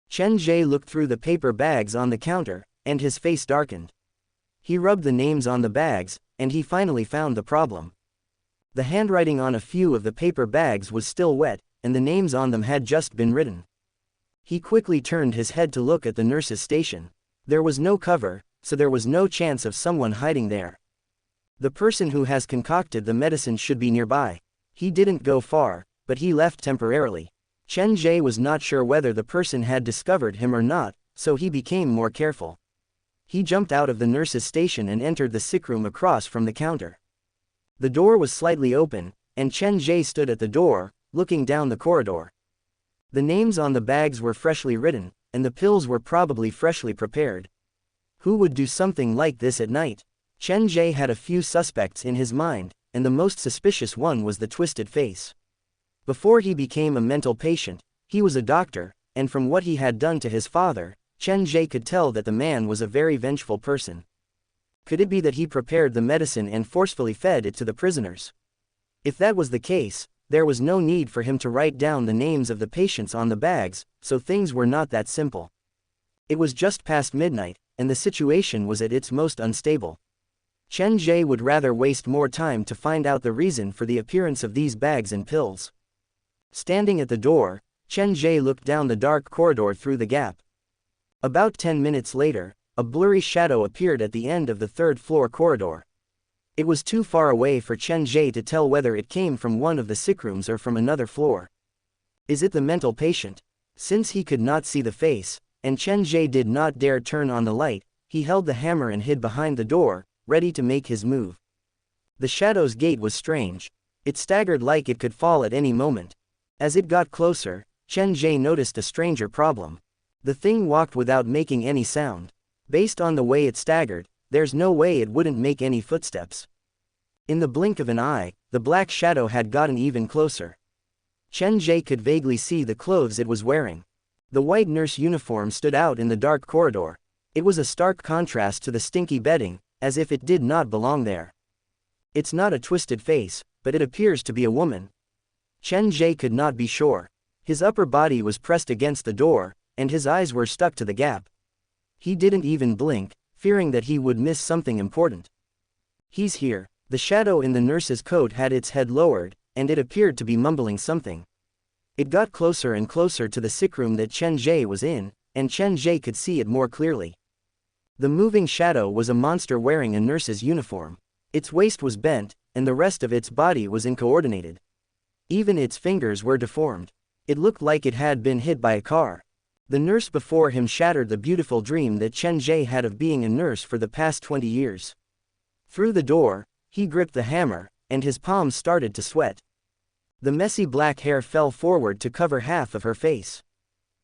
Chen Ge looked through the paper bags on the counter, and his face darkened. He rubbed the names on the bags, and he finally found the problem. The handwriting on a few of the paper bags was still wet, and the names on them had just been written. He quickly turned his head to look at the nurse's station. There was no cover, so there was no chance of someone hiding there. The person who has concocted the medicine should be nearby. He didn't go far, but he left temporarily. Chen Ge was not sure whether the person had discovered him or not, so he became more careful. He jumped out of the nurse's station and entered the sick room across from the counter. The door was slightly open, and Chen Ge stood at the door, looking down the corridor. The names on the bags were freshly written, and the pills were probably freshly prepared. Who would do something like this at night? Chen Ge had a few suspects in his mind, and the most suspicious one was the twisted face. Before he became a mental patient, he was a doctor, and from what he had done to his father, Chen Ge could tell that the man was a very vengeful person. Could it be that he prepared the medicine and forcefully fed it to the prisoners? If that was the case, there was no need for him to write down the names of the patients on the bags, so things were not that simple. It was just past midnight, and the situation was at its most unstable. Chen Ge would rather waste more time to find out the reason for the appearance of these bags and pills. Standing at the door, Chen Ge looked down the dark corridor through the gap. About 10 minutes later, a blurry shadow appeared at the end of the third-floor corridor. It was too far away for Chen Ge to tell whether it came from one of the sick rooms or from another floor. Is it the mental patient? Since he could not see the face, and Chen Ge did not dare turn on the light, he held the hammer and hid behind the door, ready to make his move. The shadow's gait was strange. It staggered like it could fall at any moment. As it got closer, Chen Ge noticed a stranger problem. The thing walked without making any sound. Based on the way it staggered, there's no way it wouldn't make any footsteps. In the blink of an eye, the black shadow had gotten even closer. Chen Ge could vaguely see the clothes it was wearing. The white nurse uniform stood out in the dark corridor. It was a stark contrast to the stinky bedding, as if it did not belong there. It's not a twisted face, but it appears to be a woman. Chen Ge could not be sure. His upper body was pressed against the door, and his eyes were stuck to the gap. He didn't even blink, fearing that he would miss something important. He's here. The shadow in the nurse's coat had its head lowered, and it appeared to be mumbling something. It got closer and closer to the sick room that Chen Ge was in, and Chen Ge could see it more clearly. The moving shadow was a monster wearing a nurse's uniform. Its waist was bent, and the rest of its body was incoordinated. Even its fingers were deformed. It looked like it had been hit by a car. The nurse before him shattered the beautiful dream that Chen Ge had of being a nurse for the past 20 years. Through the door, he gripped the hammer, and his palms started to sweat. The messy black hair fell forward to cover half of her face.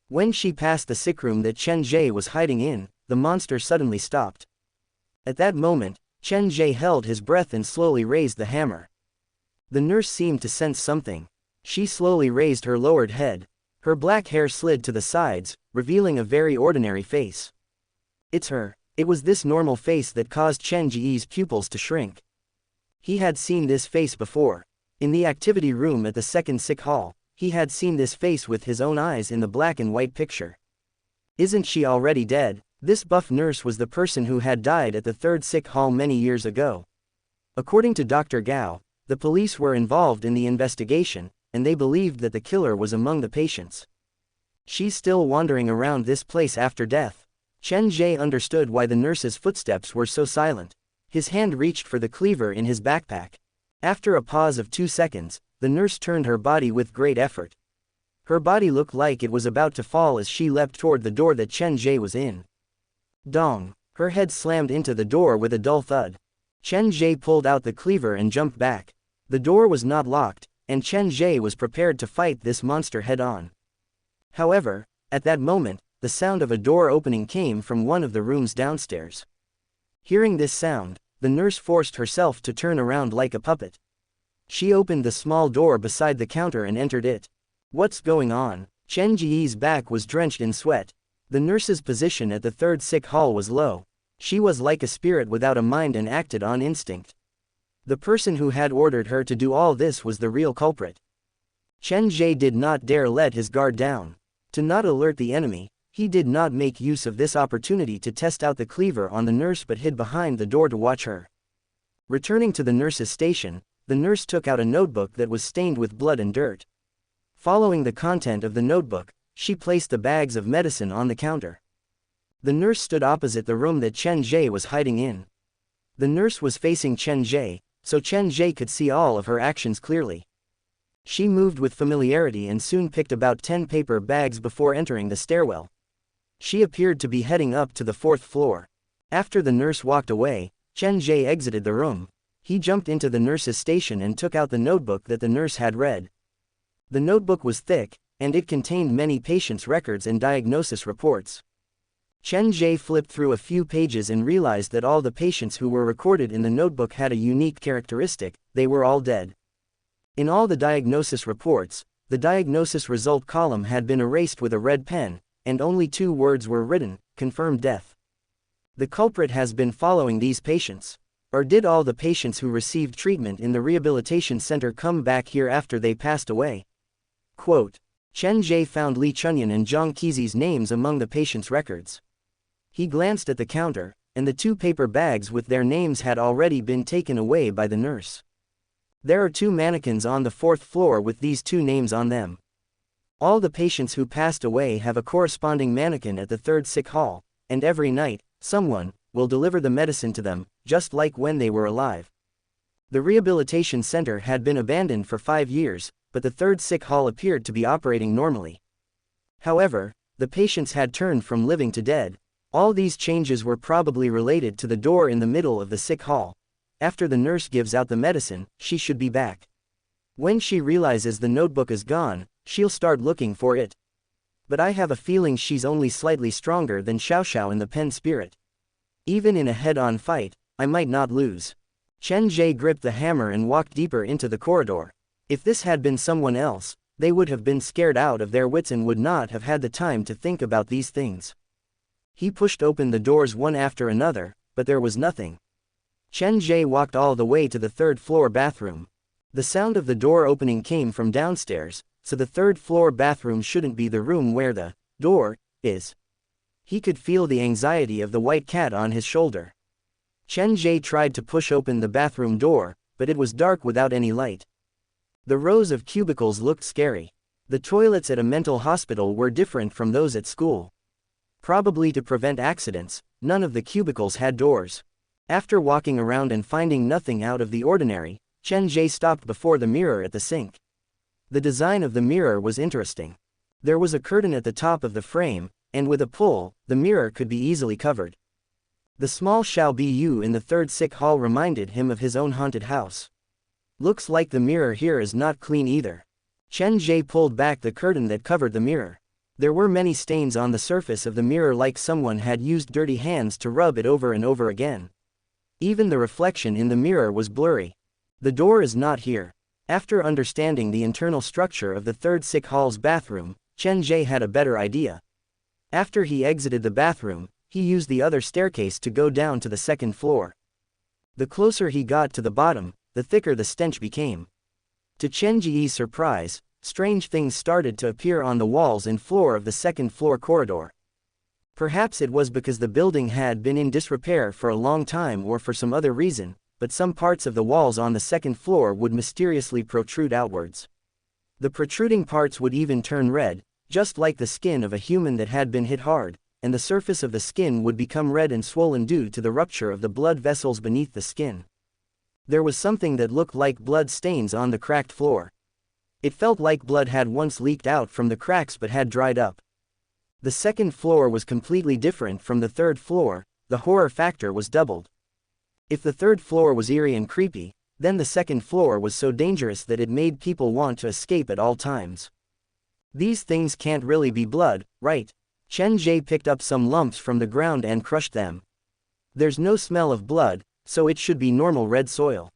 When she passed the sick room that Chen Ge was hiding in, the monster suddenly stopped. At that moment, Chen Ge held his breath and slowly raised the hammer. The nurse seemed to sense something. She slowly raised her lowered head. Her black hair slid to the sides, revealing a very ordinary face. It's her. It was this normal face that caused Chen Ge's pupils to shrink. He had seen this face before. In the activity room at the second sick hall, he had seen this face with his own eyes in the black and white picture. Isn't she already dead? This buff nurse was the person who had died at the third sick hall many years ago. According to Dr. Gao, the police were involved in the investigation, and they believed that the killer was among the patients. She's still wandering around this place after death. Chen Ge understood why the nurse's footsteps were so silent. His hand reached for the cleaver in his backpack. After a pause of 2 seconds, the nurse turned her body with great effort. Her body looked like it was about to fall as she leapt toward the door that Chen Ge was in. Dong! Her head slammed into the door with a dull thud. Chen Ge pulled out the cleaver and jumped back. The door was not locked, and Chen Ge was prepared to fight this monster head-on. However, at that moment, the sound of a door opening came from one of the rooms downstairs. Hearing this sound, the nurse forced herself to turn around like a puppet. She opened the small door beside the counter and entered it. What's going on? Chen Ge's back was drenched in sweat. The nurse's position at the third sick hall was low. She was like a spirit without a mind and acted on instinct. The person who had ordered her to do all this was the real culprit. Chen Ge did not dare let his guard down. To not alert the enemy, he did not make use of this opportunity to test out the cleaver on the nurse but hid behind the door to watch her. Returning to the nurse's station, the nurse took out a notebook that was stained with blood and dirt. Following the content of the notebook, she placed the bags of medicine on the counter. The nurse stood opposite the room that Chen Ge was hiding in. The nurse was facing Chen Ge, so Chen Ge could see all of her actions clearly. She moved with familiarity and soon picked about 10 paper bags before entering the stairwell. She appeared to be heading up to the 4th floor. After the nurse walked away, Chen Ge exited the room. He jumped into the nurse's station and took out the notebook that the nurse had read. The notebook was thick, and it contained many patients' records and diagnosis reports. Chen Ge flipped through a few pages and realized that all the patients who were recorded in the notebook had a unique characteristic: they were all dead. In all the diagnosis reports, the diagnosis result column had been erased with a red pen, and only 2 words were written: confirmed death. The culprit has been following these patients. Or did all the patients who received treatment in the rehabilitation center come back here after they passed away? Quote. Chen Ge found Li Chunyan and Zhang Qizi's names among the patients' records. He glanced at the counter, and the 2 paper bags with their names had already been taken away by the nurse. There are 2 mannequins on the 4th floor with these 2 names on them. All the patients who passed away have a corresponding mannequin at the 3rd sick hall, and every night, someone will deliver the medicine to them, just like when they were alive. The rehabilitation center had been abandoned for 5 years, but the 3rd sick hall appeared to be operating normally. However, the patients had turned from living to dead. All these changes were probably related to the door in the middle of the sick hall. After the nurse gives out the medicine, she should be back. When she realizes the notebook is gone, she'll start looking for it. But I have a feeling she's only slightly stronger than Xiao Xiao in the pen spirit. Even in a head-on fight, I might not lose. Chen Ge gripped the hammer and walked deeper into the corridor. If this had been someone else, they would have been scared out of their wits and would not have had the time to think about these things. He pushed open the doors one after another, but there was nothing. Chen Ge walked all the way to the 3rd floor bathroom. The sound of the door opening came from downstairs, so the 3rd floor bathroom shouldn't be the room where the door is. He could feel the anxiety of the white cat on his shoulder. Chen Ge tried to push open the bathroom door, but it was dark without any light. The rows of cubicles looked scary. The toilets at a mental hospital were different from those at school. Probably to prevent accidents, none of the cubicles had doors. After walking around and finding nothing out of the ordinary, Chen Ge stopped before the mirror at the sink. The design of the mirror was interesting. There was a curtain at the top of the frame, and with a pull, the mirror could be easily covered. The small Xiao Bu in the 3rd sick hall reminded him of his own haunted house. Looks like the mirror here is not clean either. Chen Ge pulled back the curtain that covered the mirror. There were many stains on the surface of the mirror, like someone had used dirty hands to rub it over and over again. Even the reflection in the mirror was blurry. The door is not here. After understanding the internal structure of the 3rd sick hall's bathroom, Chen Ge had a better idea. After he exited the bathroom, he used the other staircase to go down to the 2nd floor. The closer he got to the bottom, the thicker the stench became. To Chen Ge's surprise, strange things started to appear on the walls and floor of the 2nd floor corridor. Perhaps it was because the building had been in disrepair for a long time or for some other reason, but some parts of the walls on the 2nd floor would mysteriously protrude outwards. The protruding parts would even turn red, just like the skin of a human that had been hit hard, and the surface of the skin would become red and swollen due to the rupture of the blood vessels beneath the skin. There was something that looked like blood stains on the cracked floor. It felt like blood had once leaked out from the cracks but had dried up. The second floor was completely different from the third floor. The horror factor was doubled. If the third floor was eerie and creepy, then the second floor was so dangerous that it made people want to escape at all times. These things can't really be blood, right? Chen Ge picked up some lumps from the ground and crushed them. There's no smell of blood, so it should be normal red soil.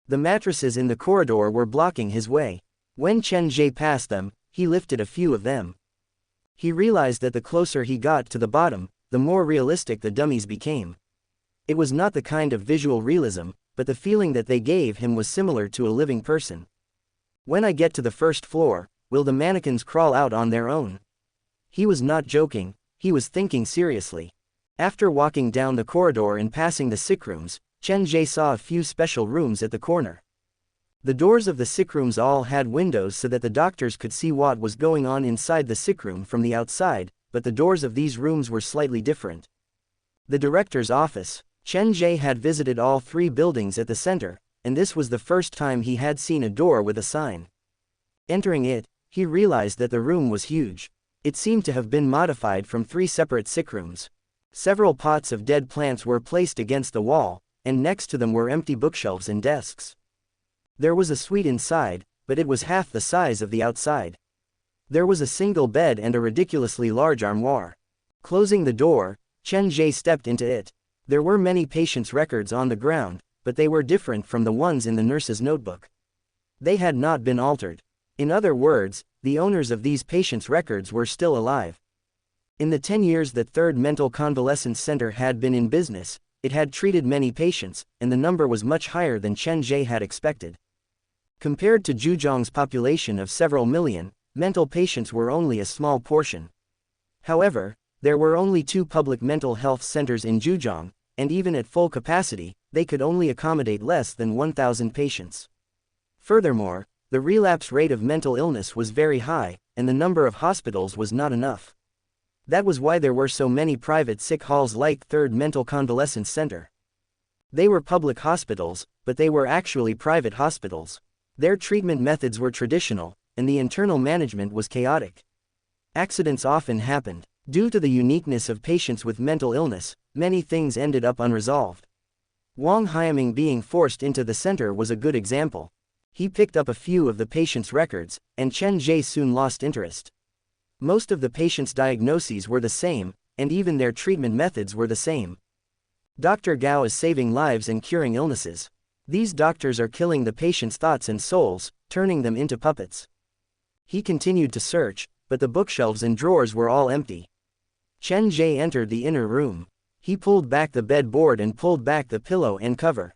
The mattresses in the corridor were blocking his way. When Chen Ge passed them, he lifted a few of them. He realized that the closer he got to the bottom, the more realistic the dummies became. It was not the kind of visual realism, but the feeling that they gave him was similar to a living person. When I get to the first floor, will the mannequins crawl out on their own? He was not joking, he was thinking seriously. After walking down the corridor and passing the sick rooms, Chen Ge saw a few special rooms at the corner. The doors of the sick rooms all had windows so that the doctors could see what was going on inside the sick room from the outside, but the doors of these rooms were slightly different. The director's office. Chen Ge had visited all three buildings at the center, and this was the first time he had seen a door with a sign. Entering it, he realized that the room was huge. It seemed to have been modified from three separate sick rooms. Several pots of dead plants were placed against the wall, and next to them were empty bookshelves and desks. There was a suite inside, but it was half the size of the outside. There was a single bed and a ridiculously large armoire. Closing the door, Chen Ge stepped into it. There were many patients' records on the ground, but they were different from the ones in the nurse's notebook. They had not been altered. In other words, the owners of these patients' records were still alive. In the 10 years that Third Mental Convalescence Center had been in business, it had treated many patients, and the number was much higher than Chen Ge had expected. Compared to Zhujiang's population of several million, mental patients were only a small portion. However, there were only 2 public mental health centers in Zhujiang, and even at full capacity, they could only accommodate less than 1,000 patients. Furthermore, the relapse rate of mental illness was very high, and the number of hospitals was not enough. That was why there were so many private sick halls like Third Mental Convalescence Center. They were public hospitals, but they were actually private hospitals. Their treatment methods were traditional, and the internal management was chaotic. Accidents often happened. Due to the uniqueness of patients with mental illness, many things ended up unresolved. Wang Haiming being forced into the center was a good example. He picked up a few of the patients' records, and Chen Ge soon lost interest. Most of the patients' diagnoses were the same, and even their treatment methods were the same. Dr. Gao is saving lives and curing illnesses. These doctors are killing the patients' thoughts and souls, turning them into puppets. He continued to search, but the bookshelves and drawers were all empty. Chen Ge entered the inner room. He pulled back the bed board and pulled back the pillow and cover.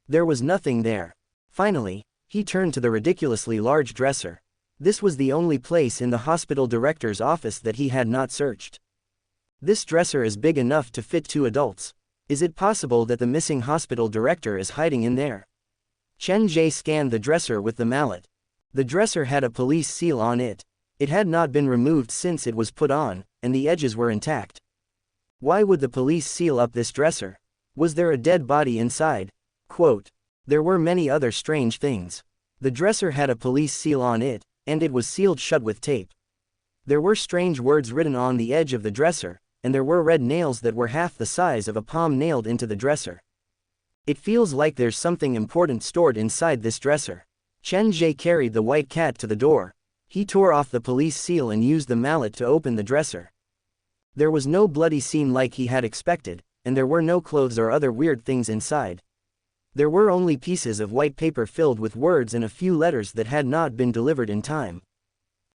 There was nothing there. Finally, he turned to the ridiculously large dresser. This was the only place in the hospital director's office that he had not searched. This dresser is big enough to fit 2 adults. Is it possible that the missing hospital director is hiding in there? Chen Ge scanned the dresser with the mallet. The dresser had a police seal on it. It had not been removed since it was put on, and the edges were intact. Why would the police seal up this dresser? Was there a dead body inside? Quote. There were many other strange things. The dresser had a police seal on it, and it was sealed shut with tape. There were strange words written on the edge of the dresser, and there were red nails that were half the size of a palm nailed into the dresser. It feels like there's something important stored inside this dresser. Chen Ge carried the white cat to the door. He tore off the police seal and used the mallet to open the dresser. There was no bloody scene like he had expected, and there were no clothes or other weird things inside. There were only pieces of white paper filled with words and a few letters that had not been delivered in time.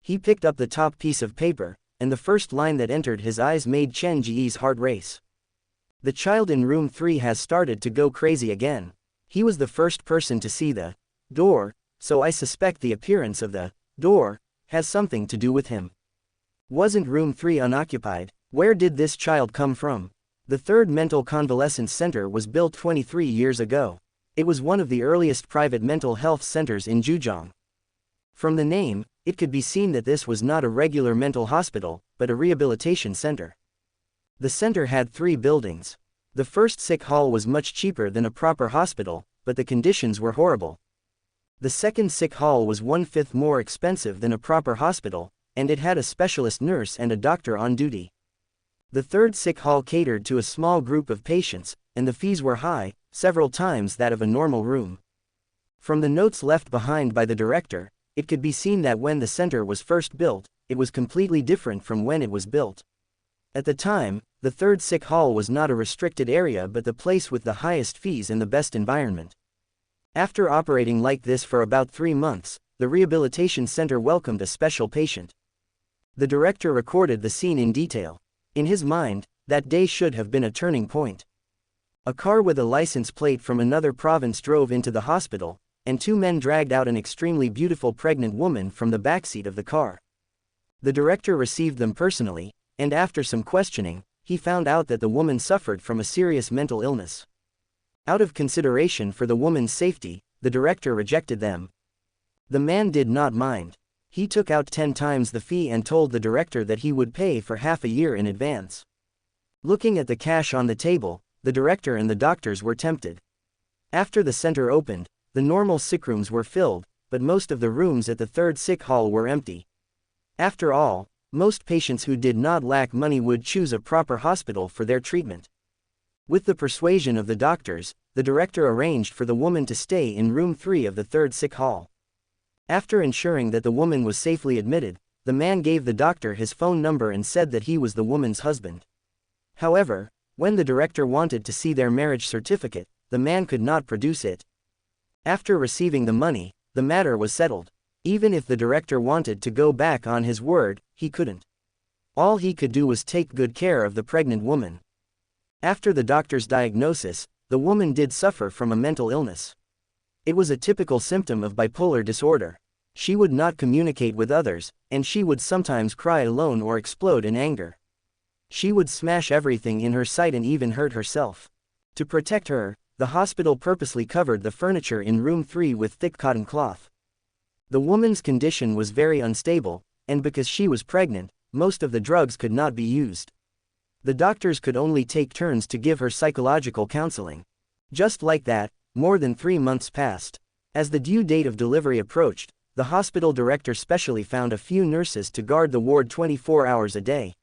He picked up the top piece of paper, and the first line that entered his eyes made Chen Ge's heart race. The child in room 3 has started to go crazy again. He was the first person to see the door, so I suspect the appearance of the door has something to do with him. Wasn't room 3 unoccupied? Where did this child come from? The Third Mental Convalescence Center was built 23 years ago. It was one of the earliest private mental health centers in Zhujiang. From the name, it could be seen that this was not a regular mental hospital, but a rehabilitation center. The center had 3 buildings. The first sick hall was much cheaper than a proper hospital, but the conditions were horrible. The second sick hall was 1/5 more expensive than a proper hospital, and it had a specialist nurse and a doctor on duty. The third sick hall catered to a small group of patients, and the fees were high, several times that of a normal room. From the notes left behind by the director, it could be seen that when the center was first built, it was completely different from when it was built. At the time, the third sick hall was not a restricted area but the place with the highest fees and the best environment. After operating like this for about 3 months, the rehabilitation center welcomed a special patient. The director recorded the scene in detail. In his mind, that day should have been a turning point. A car with a license plate from another province drove into the hospital, and 2 men dragged out an extremely beautiful pregnant woman from the backseat of the car. The director received them personally, and after some questioning, he found out that the woman suffered from a serious mental illness. Out of consideration for the woman's safety, the director rejected them. The man did not mind. He took out 10 times the fee and told the director that he would pay for half a year in advance. Looking at the cash on the table, the director and the doctors were tempted. After the center opened, the normal sick rooms were filled, but most of the rooms at the third sick hall were empty. After all, most patients who did not lack money would choose a proper hospital for their treatment. With the persuasion of the doctors, the director arranged for the woman to stay in room 3 of the third sick hall. After ensuring that the woman was safely admitted, the man gave the doctor his phone number and said that he was the woman's husband. However, when the director wanted to see their marriage certificate, the man could not produce it. After receiving the money, the matter was settled. Even if the director wanted to go back on his word, he couldn't. All he could do was take good care of the pregnant woman. After the doctor's diagnosis, the woman did suffer from a mental illness. It was a typical symptom of bipolar disorder. She would not communicate with others, and she would sometimes cry alone or explode in anger. She would smash everything in her sight and even hurt herself. To protect her, the hospital purposely covered the furniture in room 3 with thick cotton cloth. The woman's condition was very unstable, and because she was pregnant, most of the drugs could not be used. The doctors could only take turns to give her psychological counseling. Just like that, more than 3 months passed. As the due date of delivery approached, the hospital director specially found a few nurses to guard the ward 24 hours a day.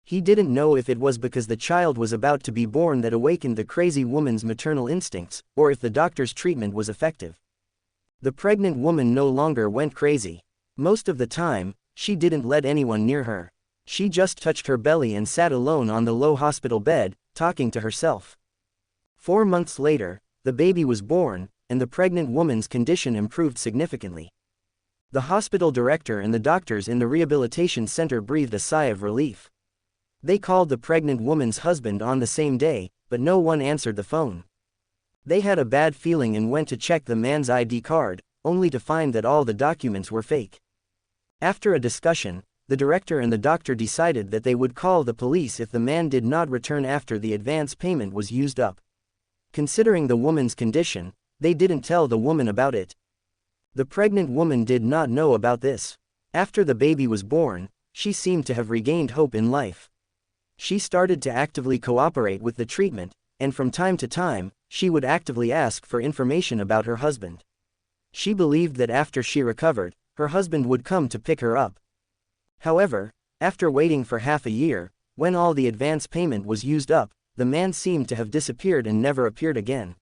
He didn't know if it was because the child was about to be born that awakened the crazy woman's maternal instincts, or if the doctor's treatment was effective. The pregnant woman no longer went crazy. Most of the time, she didn't let anyone near her. She just touched her belly and sat alone on the low hospital bed, talking to herself. 4 months later, the baby was born, and the pregnant woman's condition improved significantly. The hospital director and the doctors in the rehabilitation center breathed a sigh of relief. They called the pregnant woman's husband on the same day, but no one answered the phone. They had a bad feeling and went to check the man's ID card, only to find that all the documents were fake. After a discussion, the director and the doctor decided that they would call the police if the man did not return after the advance payment was used up. Considering the woman's condition, they didn't tell the woman about it. The pregnant woman did not know about this. After the baby was born, she seemed to have regained hope in life. She started to actively cooperate with the treatment, and from time to time, she would actively ask for information about her husband. She believed that after she recovered, her husband would come to pick her up. However, after waiting for half a year, when all the advance payment was used up, the man seemed to have disappeared and never appeared again.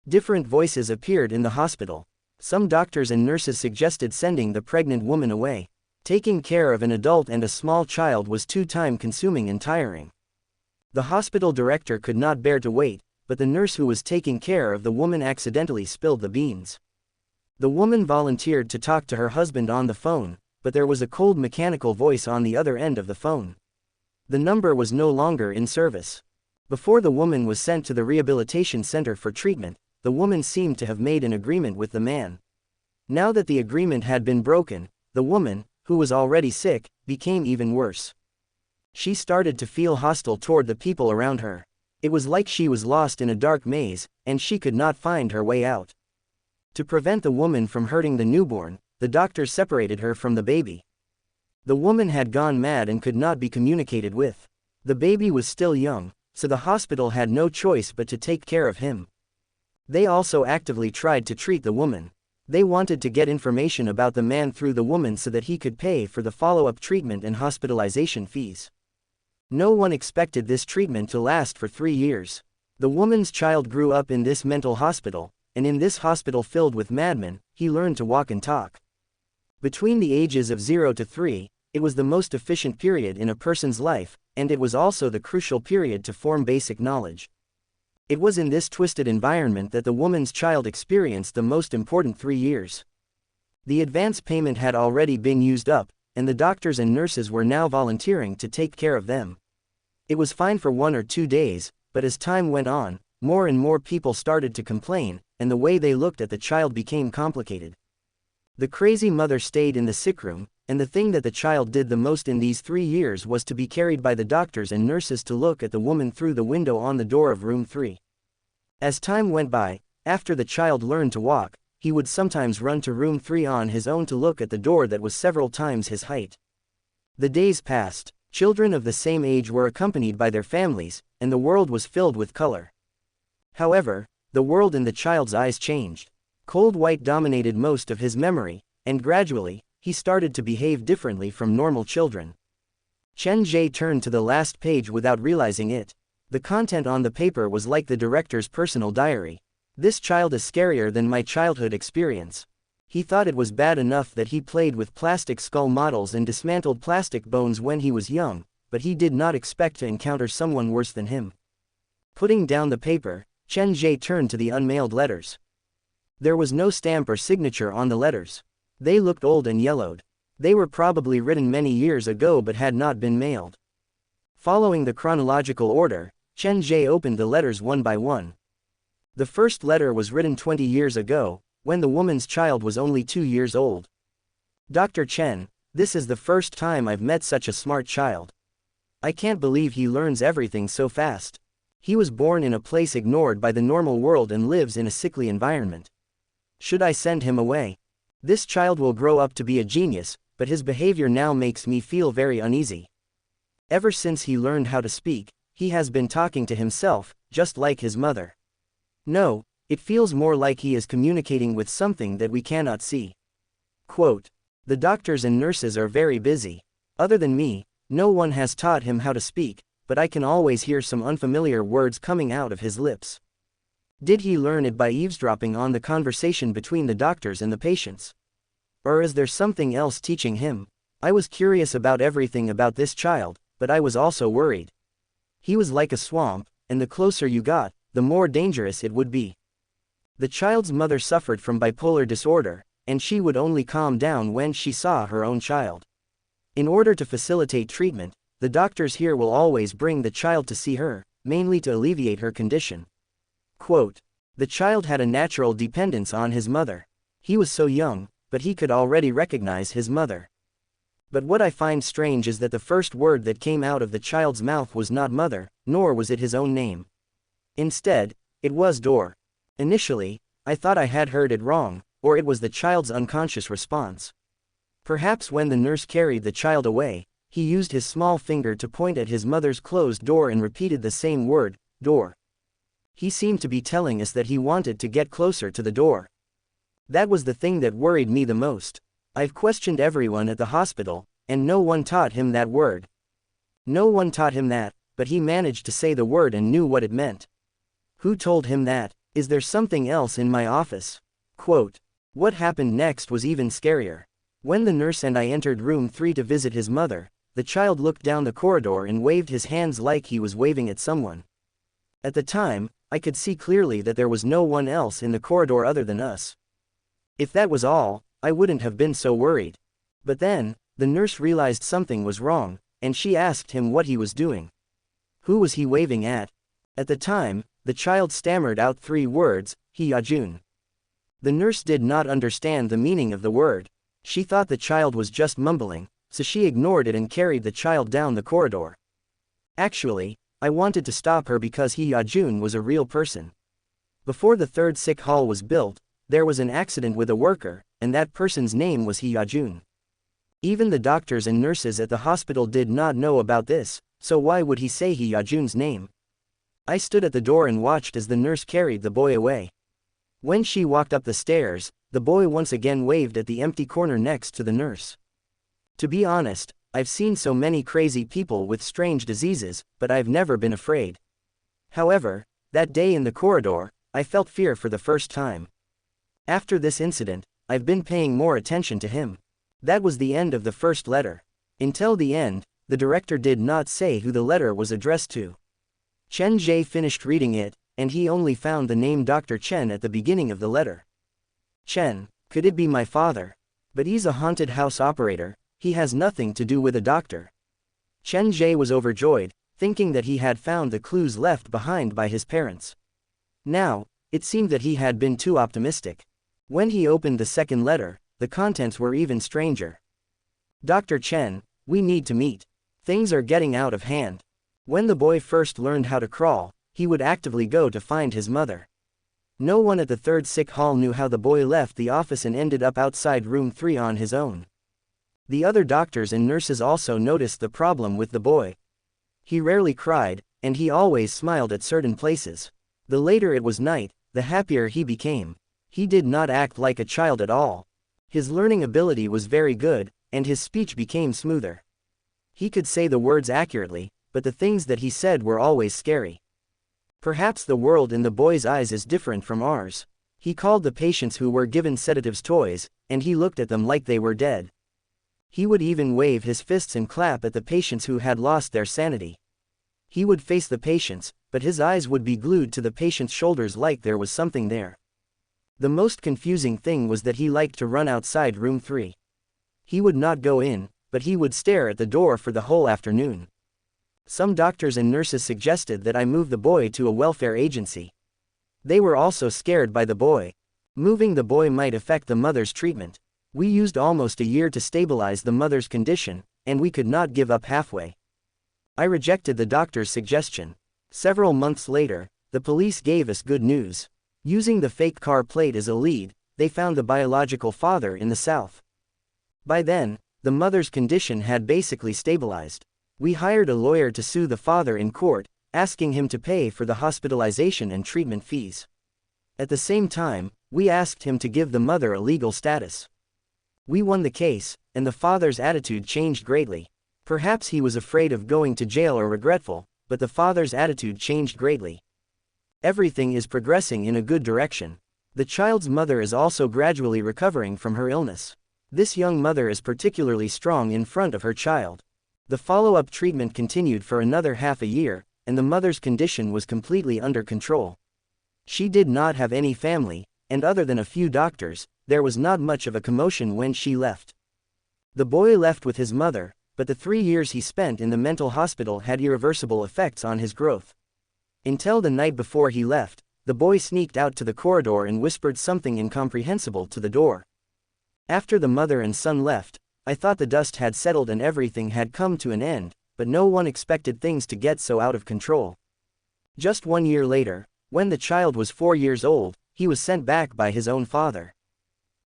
Different voices appeared in the hospital. Some doctors and nurses suggested sending the pregnant woman away. Taking care of an adult and a small child was too time-consuming and tiring. The hospital director could not bear to wait, but the nurse who was taking care of the woman accidentally spilled the beans. The woman volunteered to talk to her husband on the phone, but there was a cold mechanical voice on the other end of the phone. The number was no longer in service. Before the woman was sent to the rehabilitation center for treatment, the woman seemed to have made an agreement with the man. Now that the agreement had been broken, the woman, who was already sick, became even worse. She started to feel hostile toward the people around her. It was like she was lost in a dark maze, and she could not find her way out. To prevent the woman from hurting the newborn, the doctors separated her from the baby. The woman had gone mad and could not be communicated with. The baby was still young, so the hospital had no choice but to take care of him. They also actively tried to treat the woman. They wanted to get information about the man through the woman so that he could pay for the follow-up treatment and hospitalization fees. No one expected this treatment to last for 3 years. The woman's child grew up in this mental hospital, and in this hospital filled with madmen, he learned to walk and talk. Between the ages of 0 to 3, it was the most efficient period in a person's life, and it was also the crucial period to form basic knowledge. It was in this twisted environment that the woman's child experienced the most important 3 years. The advance payment had already been used up, and the doctors and nurses were now volunteering to take care of them. It was fine for 1 or 2 days, but as time went on, more and more people started to complain, and the way they looked at the child became complicated. The crazy mother stayed in the sick room, and the thing that the child did the most in these 3 years was to be carried by the doctors and nurses to look at the woman through the window on the door of room 3. As time went by, after the child learned to walk, he would sometimes run to room 3 on his own to look at the door that was several times his height. The days passed, children of the same age were accompanied by their families, and the world was filled with color. However, the world in the child's eyes changed. Cold white dominated most of his memory, and gradually, he started to behave differently from normal children. Chen Ge turned to the last page without realizing it. The content on the paper was like the director's personal diary. This child is scarier than my childhood experience. He thought it was bad enough that he played with plastic skull models and dismantled plastic bones when he was young, but he did not expect to encounter someone worse than him. Putting down the paper, Chen Ge turned to the unmailed letters. There was no stamp or signature on the letters. They looked old and yellowed. They were probably written many years ago but had not been mailed. Following the chronological order, Chen Ge opened the letters one by one. The first letter was written 20 years ago, when the woman's child was only 2 years old. Dr. Chen, this is the first time I've met such a smart child. I can't believe he learns everything so fast. He was born in a place ignored by the normal world and lives in a sickly environment. Should I send him away? This child will grow up to be a genius, but his behavior now makes me feel very uneasy. Ever since he learned how to speak, he has been talking to himself, just like his mother. No, it feels more like he is communicating with something that we cannot see. Quote, the doctors and nurses are very busy. Other than me, no one has taught him how to speak, but I can always hear some unfamiliar words coming out of his lips. Did he learn it by eavesdropping on the conversation between the doctors and the patients? Or is there something else teaching him? I was curious about everything about this child, but I was also worried. He was like a swamp, and the closer you got, the more dangerous it would be. The child's mother suffered from bipolar disorder, and she would only calm down when she saw her own child. In order to facilitate treatment, the doctors here will always bring the child to see her, mainly to alleviate her condition. Quote, the child had a natural dependence on his mother. He was so young, but he could already recognize his mother. But what I find strange is that the first word that came out of the child's mouth was not mother, nor was it his own name. Instead, it was door. Initially, I thought I had heard it wrong, or it was the child's unconscious response. Perhaps when the nurse carried the child away, he used his small finger to point at his mother's closed door and repeated the same word, door. He seemed to be telling us that he wanted to get closer to the door. That was the thing that worried me the most. I've questioned everyone at the hospital, and no one taught him that word. No one taught him that, but he managed to say the word and knew what it meant. Who told him that? Is there something else in my office? Quote, what happened next was even scarier. When the nurse and I entered room 3 to visit his mother, the child looked down the corridor and waved his hands like he was waving at someone. At the time, I could see clearly that there was no one else in the corridor other than us. If that was all, I wouldn't have been so worried. But then, the nurse realized something was wrong, and she asked him what he was doing. Who was he waving at? At the time, the child stammered out 3 words, he Yajun. The nurse did not understand the meaning of the word. She thought the child was just mumbling, so she ignored it and carried the child down the corridor. Actually, I wanted to stop her because he Yajun was a real person. Before the 3rd sick hall was built, there was an accident with a worker, and that person's name was he Yajun. Even the doctors and nurses at the hospital did not know about this, so why would he say he Yajun's name? I stood at the door and watched as the nurse carried the boy away. When she walked up the stairs, the boy once again waved at the empty corner next to the nurse. To be honest, I've seen so many crazy people with strange diseases, but I've never been afraid. However, that day in the corridor, I felt fear for the first time. After this incident, I've been paying more attention to him. That was the end of the first letter. Until the end, the director did not say who the letter was addressed to. Chen Ge finished reading it, and he only found the name Dr. Chen at the beginning of the letter. Chen, could it be my father? But he's a haunted house operator, he has nothing to do with a doctor. Chen Ge was overjoyed, thinking that he had found the clues left behind by his parents. Now, it seemed that he had been too optimistic. When he opened the second letter, the contents were even stranger. Dr. Chen, we need to meet. Things are getting out of hand. When the boy first learned how to crawl, he would actively go to find his mother. No one at the third sick hall knew how the boy left the office and ended up outside room 3 on his own. The other doctors and nurses also noticed the problem with the boy. He rarely cried, and he always smiled at certain places. The later it was night, the happier he became. He did not act like a child at all. His learning ability was very good, and his speech became smoother. He could say the words accurately, but the things that he said were always scary. Perhaps the world in the boy's eyes is different from ours. He called the patients who were given sedatives toys, and he looked at them like they were dead. He would even wave his fists and clap at the patients who had lost their sanity. He would face the patients, but his eyes would be glued to the patient's shoulders like there was something there. The most confusing thing was that he liked to run outside room 3. He would not go in, but he would stare at the door for the whole afternoon. Some doctors and nurses suggested that I move the boy to a welfare agency. They were also scared by the boy. Moving the boy might affect the mother's treatment. We used almost a year to stabilize the mother's condition, and we could not give up halfway. I rejected the doctor's suggestion. Several months later, the police gave us good news. Using the fake car plate as a lead, they found the biological father in the south. By then, the mother's condition had basically stabilized. We hired a lawyer to sue the father in court, asking him to pay for the hospitalization and treatment fees. At the same time, we asked him to give the mother a legal status. We won the case, and the father's attitude changed greatly. Perhaps he was afraid of going to jail or regretful, but the father's attitude changed greatly. Everything is progressing in a good direction. The child's mother is also gradually recovering from her illness. This young mother is particularly strong in front of her child. The follow-up treatment continued for another half a year, and the mother's condition was completely under control. She did not have any family, and other than a few doctors, there was not much of a commotion when she left. The boy left with his mother, but the 3 years he spent in the mental hospital had irreversible effects on his growth. Until the night before he left, the boy sneaked out to the corridor and whispered something incomprehensible to the door. After the mother and son left, I thought the dust had settled and everything had come to an end, but no one expected things to get so out of control. Just 1 year later, when the child was 4 years old, he was sent back by his own father.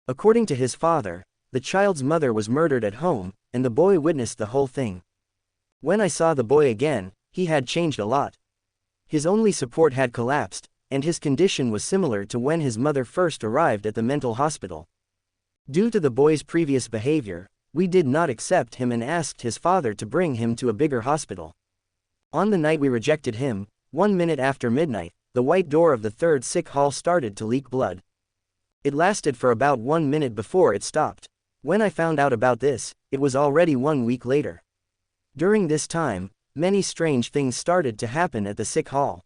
According to his father, the child's mother was murdered at home, and the boy witnessed the whole thing. When I saw the boy again, he had changed a lot. His only support had collapsed, and his condition was similar to when his mother first arrived at the mental hospital. Due to the boy's previous behavior, we did not accept him and asked his father to bring him to a bigger hospital. On the night we rejected him, 1 minute after midnight, the white door of the third sick hall started to leak blood. It lasted for about 1 minute before it stopped. When I found out about this, it was already 1 week later. During this time, many strange things started to happen at the sick hall.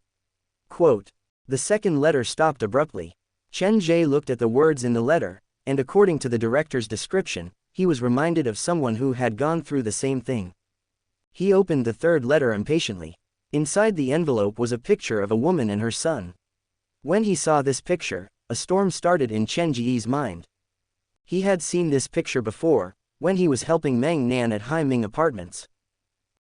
Quote, the second letter stopped abruptly. Chen Ge looked at the words in the letter, and according to the director's description, he was reminded of someone who had gone through the same thing. He opened the third letter impatiently. Inside the envelope was a picture of a woman and her son. When he saw this picture, a storm started in Chen Ge's mind. He had seen this picture before, when he was helping Meng Nan at Haiming Apartments.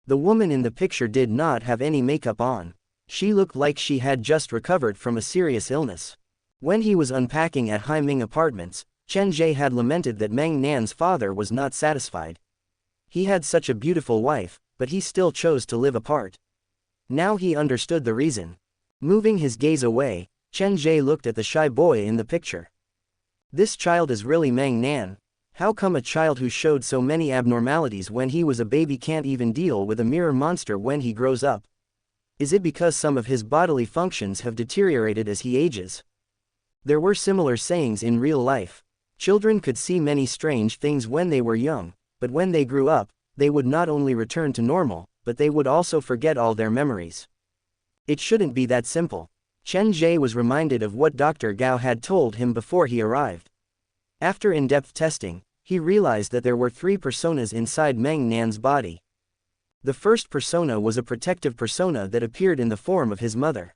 The woman in the picture did not have any makeup on. She looked like she had just recovered from a serious illness. When he was unpacking at Haiming Apartments, Chen Ge had lamented that Meng Nan's father was not satisfied. He had such a beautiful wife, but he still chose to live apart. Now he understood the reason. Moving his gaze away, Chen Ge looked at the shy boy in the picture. This child is really Meng Nan. How come a child who showed so many abnormalities when he was a baby can't even deal with a mirror monster when he grows up? Is it because some of his bodily functions have deteriorated as he ages? There were similar sayings in real life. Children could see many strange things when they were young, but when they grew up, they would not only return to normal, but they would also forget all their memories. It shouldn't be that simple. Chen Ge was reminded of what Dr. Gao had told him before he arrived. After in-depth testing, he realized that there were 3 personas inside Meng Nan's body. The first persona was a protective persona that appeared in the form of his mother.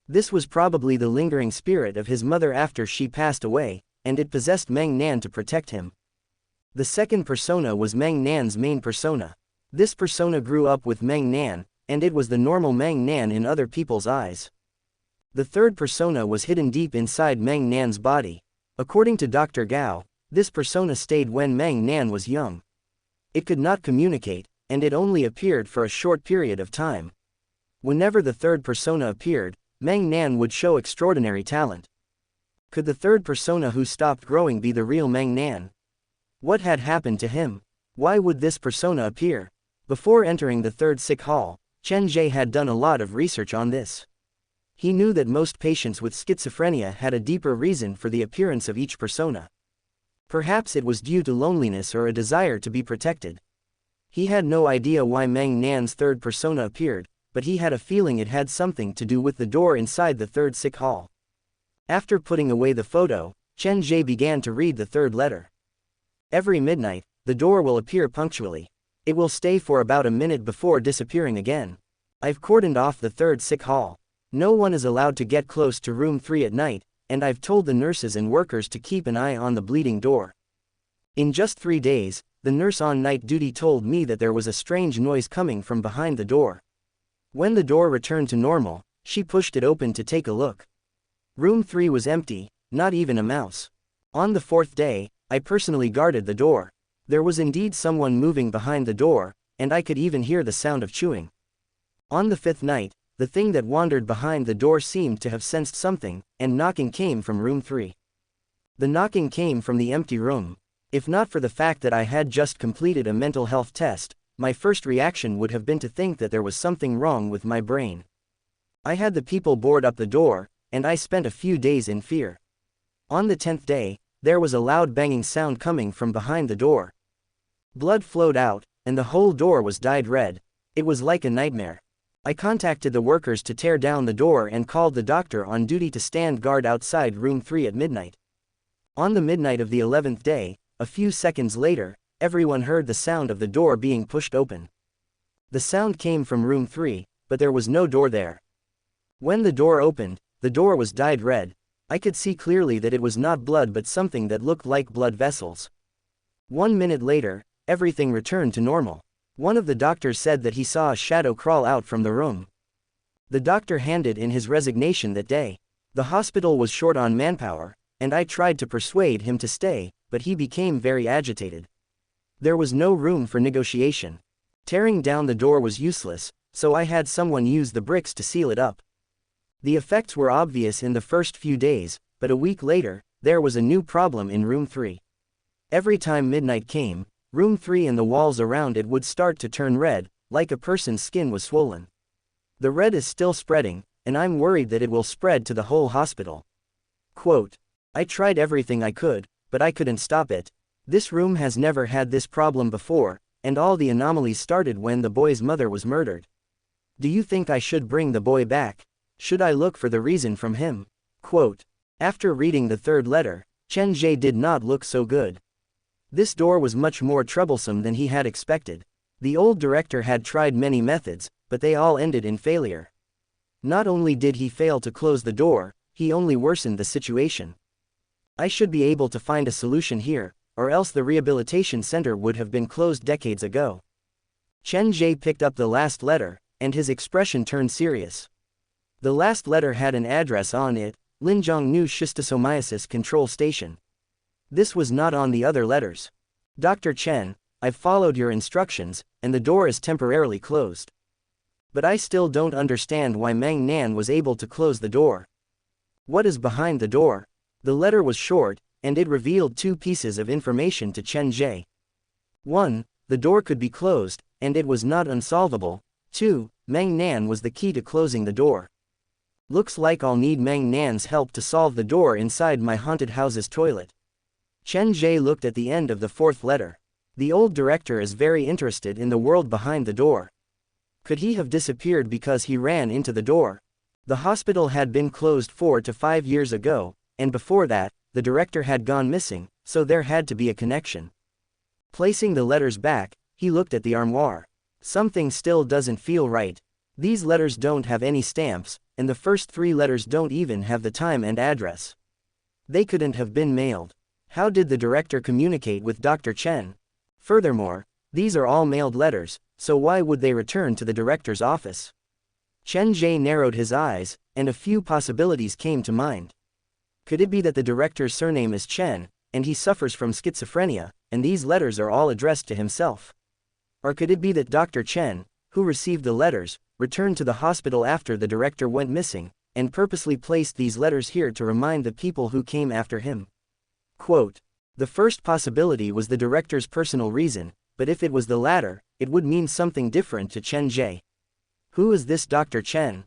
This was probably the lingering spirit of his mother after she passed away, and it possessed Meng Nan to protect him. The second persona was Meng Nan's main persona. This persona grew up with Meng Nan, and it was the normal Meng Nan in other people's eyes. The third persona was hidden deep inside Meng Nan's body. According to Dr. Gao, this persona stayed when Meng Nan was young. It could not communicate, and it only appeared for a short period of time. Whenever the third persona appeared, Meng Nan would show extraordinary talent. Could the third persona who stopped growing be the real Meng Nan? What had happened to him? Why would this persona appear? Before entering the third sick hall, Chen Ge had done a lot of research on this. He knew that most patients with schizophrenia had a deeper reason for the appearance of each persona. Perhaps it was due to loneliness or a desire to be protected. He had no idea why Meng Nan's third persona appeared, but he had a feeling it had something to do with the door inside the third sick hall. After putting away the photo, Chen Ge began to read the third letter. Every midnight, the door will appear punctually. It will stay for about a minute before disappearing again. I've cordoned off the third sick hall. No one is allowed to get close to room 3 at night, and I've told the nurses and workers to keep an eye on the bleeding door. In just 3 days, the nurse on night duty told me that there was a strange noise coming from behind the door. When the door returned to normal, she pushed it open to take a look. Room 3 was empty, not even a mouse. On the 4th day, I personally guarded the door. There was indeed someone moving behind the door, and I could even hear the sound of chewing. On the 5th night, the thing that wandered behind the door seemed to have sensed something, and knocking came from room 3. The knocking came from the empty room. If not for the fact that I had just completed a mental health test, my first reaction would have been to think that there was something wrong with my brain. I had the people board up the door, and I spent a few days in fear. On the 10th day, there was a loud banging sound coming from behind the door. Blood flowed out, and the whole door was dyed red. It was like a nightmare. I contacted the workers to tear down the door and called the doctor on duty to stand guard outside room 3 at midnight. On the midnight of the 11th day, a few seconds later, everyone heard the sound of the door being pushed open. The sound came from room 3, but there was no door there. When the door opened, the door was dyed red. I could see clearly that it was not blood but something that looked like blood vessels. 1 minute later, everything returned to normal. One of the doctors said that he saw a shadow crawl out from the room. The doctor handed in his resignation that day. The hospital was short on manpower, and I tried to persuade him to stay, but he became very agitated. There was no room for negotiation. Tearing down the door was useless, so I had someone use the bricks to seal it up. The effects were obvious in the first few days, but a week later, there was a new problem in room 3. Every time midnight came, room 3 and the walls around it would start to turn red, like a person's skin was swollen. The red is still spreading, and I'm worried that it will spread to the whole hospital. Quote, I tried everything I could, but I couldn't stop it. This room has never had this problem before, and all the anomalies started when the boy's mother was murdered. Do you think I should bring the boy back? Should I look for the reason from him? Quote, after reading the third letter, Chen Ge did not look so good. This door was much more troublesome than he had expected. The old director had tried many methods, but they all ended in failure. Not only did he fail to close the door, he only worsened the situation. I should be able to find a solution here, or else the rehabilitation center would have been closed decades ago. Chen Ge picked up the last letter, and his expression turned serious. The last letter had an address on it, Linjiangnu Schistosomiasis Control Station. This was not on the other letters. Dr. Chen, I've followed your instructions, and the door is temporarily closed. But I still don't understand why Meng Nan was able to close the door. What is behind the door? The letter was short, and it revealed two pieces of information to Chen Ge. 1. The door could be closed, and it was not unsolvable. 2. Meng Nan was the key to closing the door. Looks like I'll need Meng Nan's help to solve the door inside my haunted house's toilet. Chen Ge looked at the end of the fourth letter. The old director is very interested in the world behind the door. Could he have disappeared because he ran into the door? The hospital had been closed 4 to 5 years ago, and before that, the director had gone missing, so there had to be a connection. Placing the letters back, he looked at the armoire. Something still doesn't feel right. These letters don't have any stamps, and the first 3 letters don't even have the time and address. They couldn't have been mailed. How did the director communicate with Dr. Chen? Furthermore, these are all mailed letters, so why would they return to the director's office? Chen Ge narrowed his eyes, and a few possibilities came to mind. Could it be that the director's surname is Chen, and he suffers from schizophrenia, and these letters are all addressed to himself? Or could it be that Dr. Chen, who received the letters, returned to the hospital after the director went missing, and purposely placed these letters here to remind the people who came after him? Quote, the first possibility was the director's personal reason, but if it was the latter, it would mean something different to Chen Ge. Who is this Dr. Chen?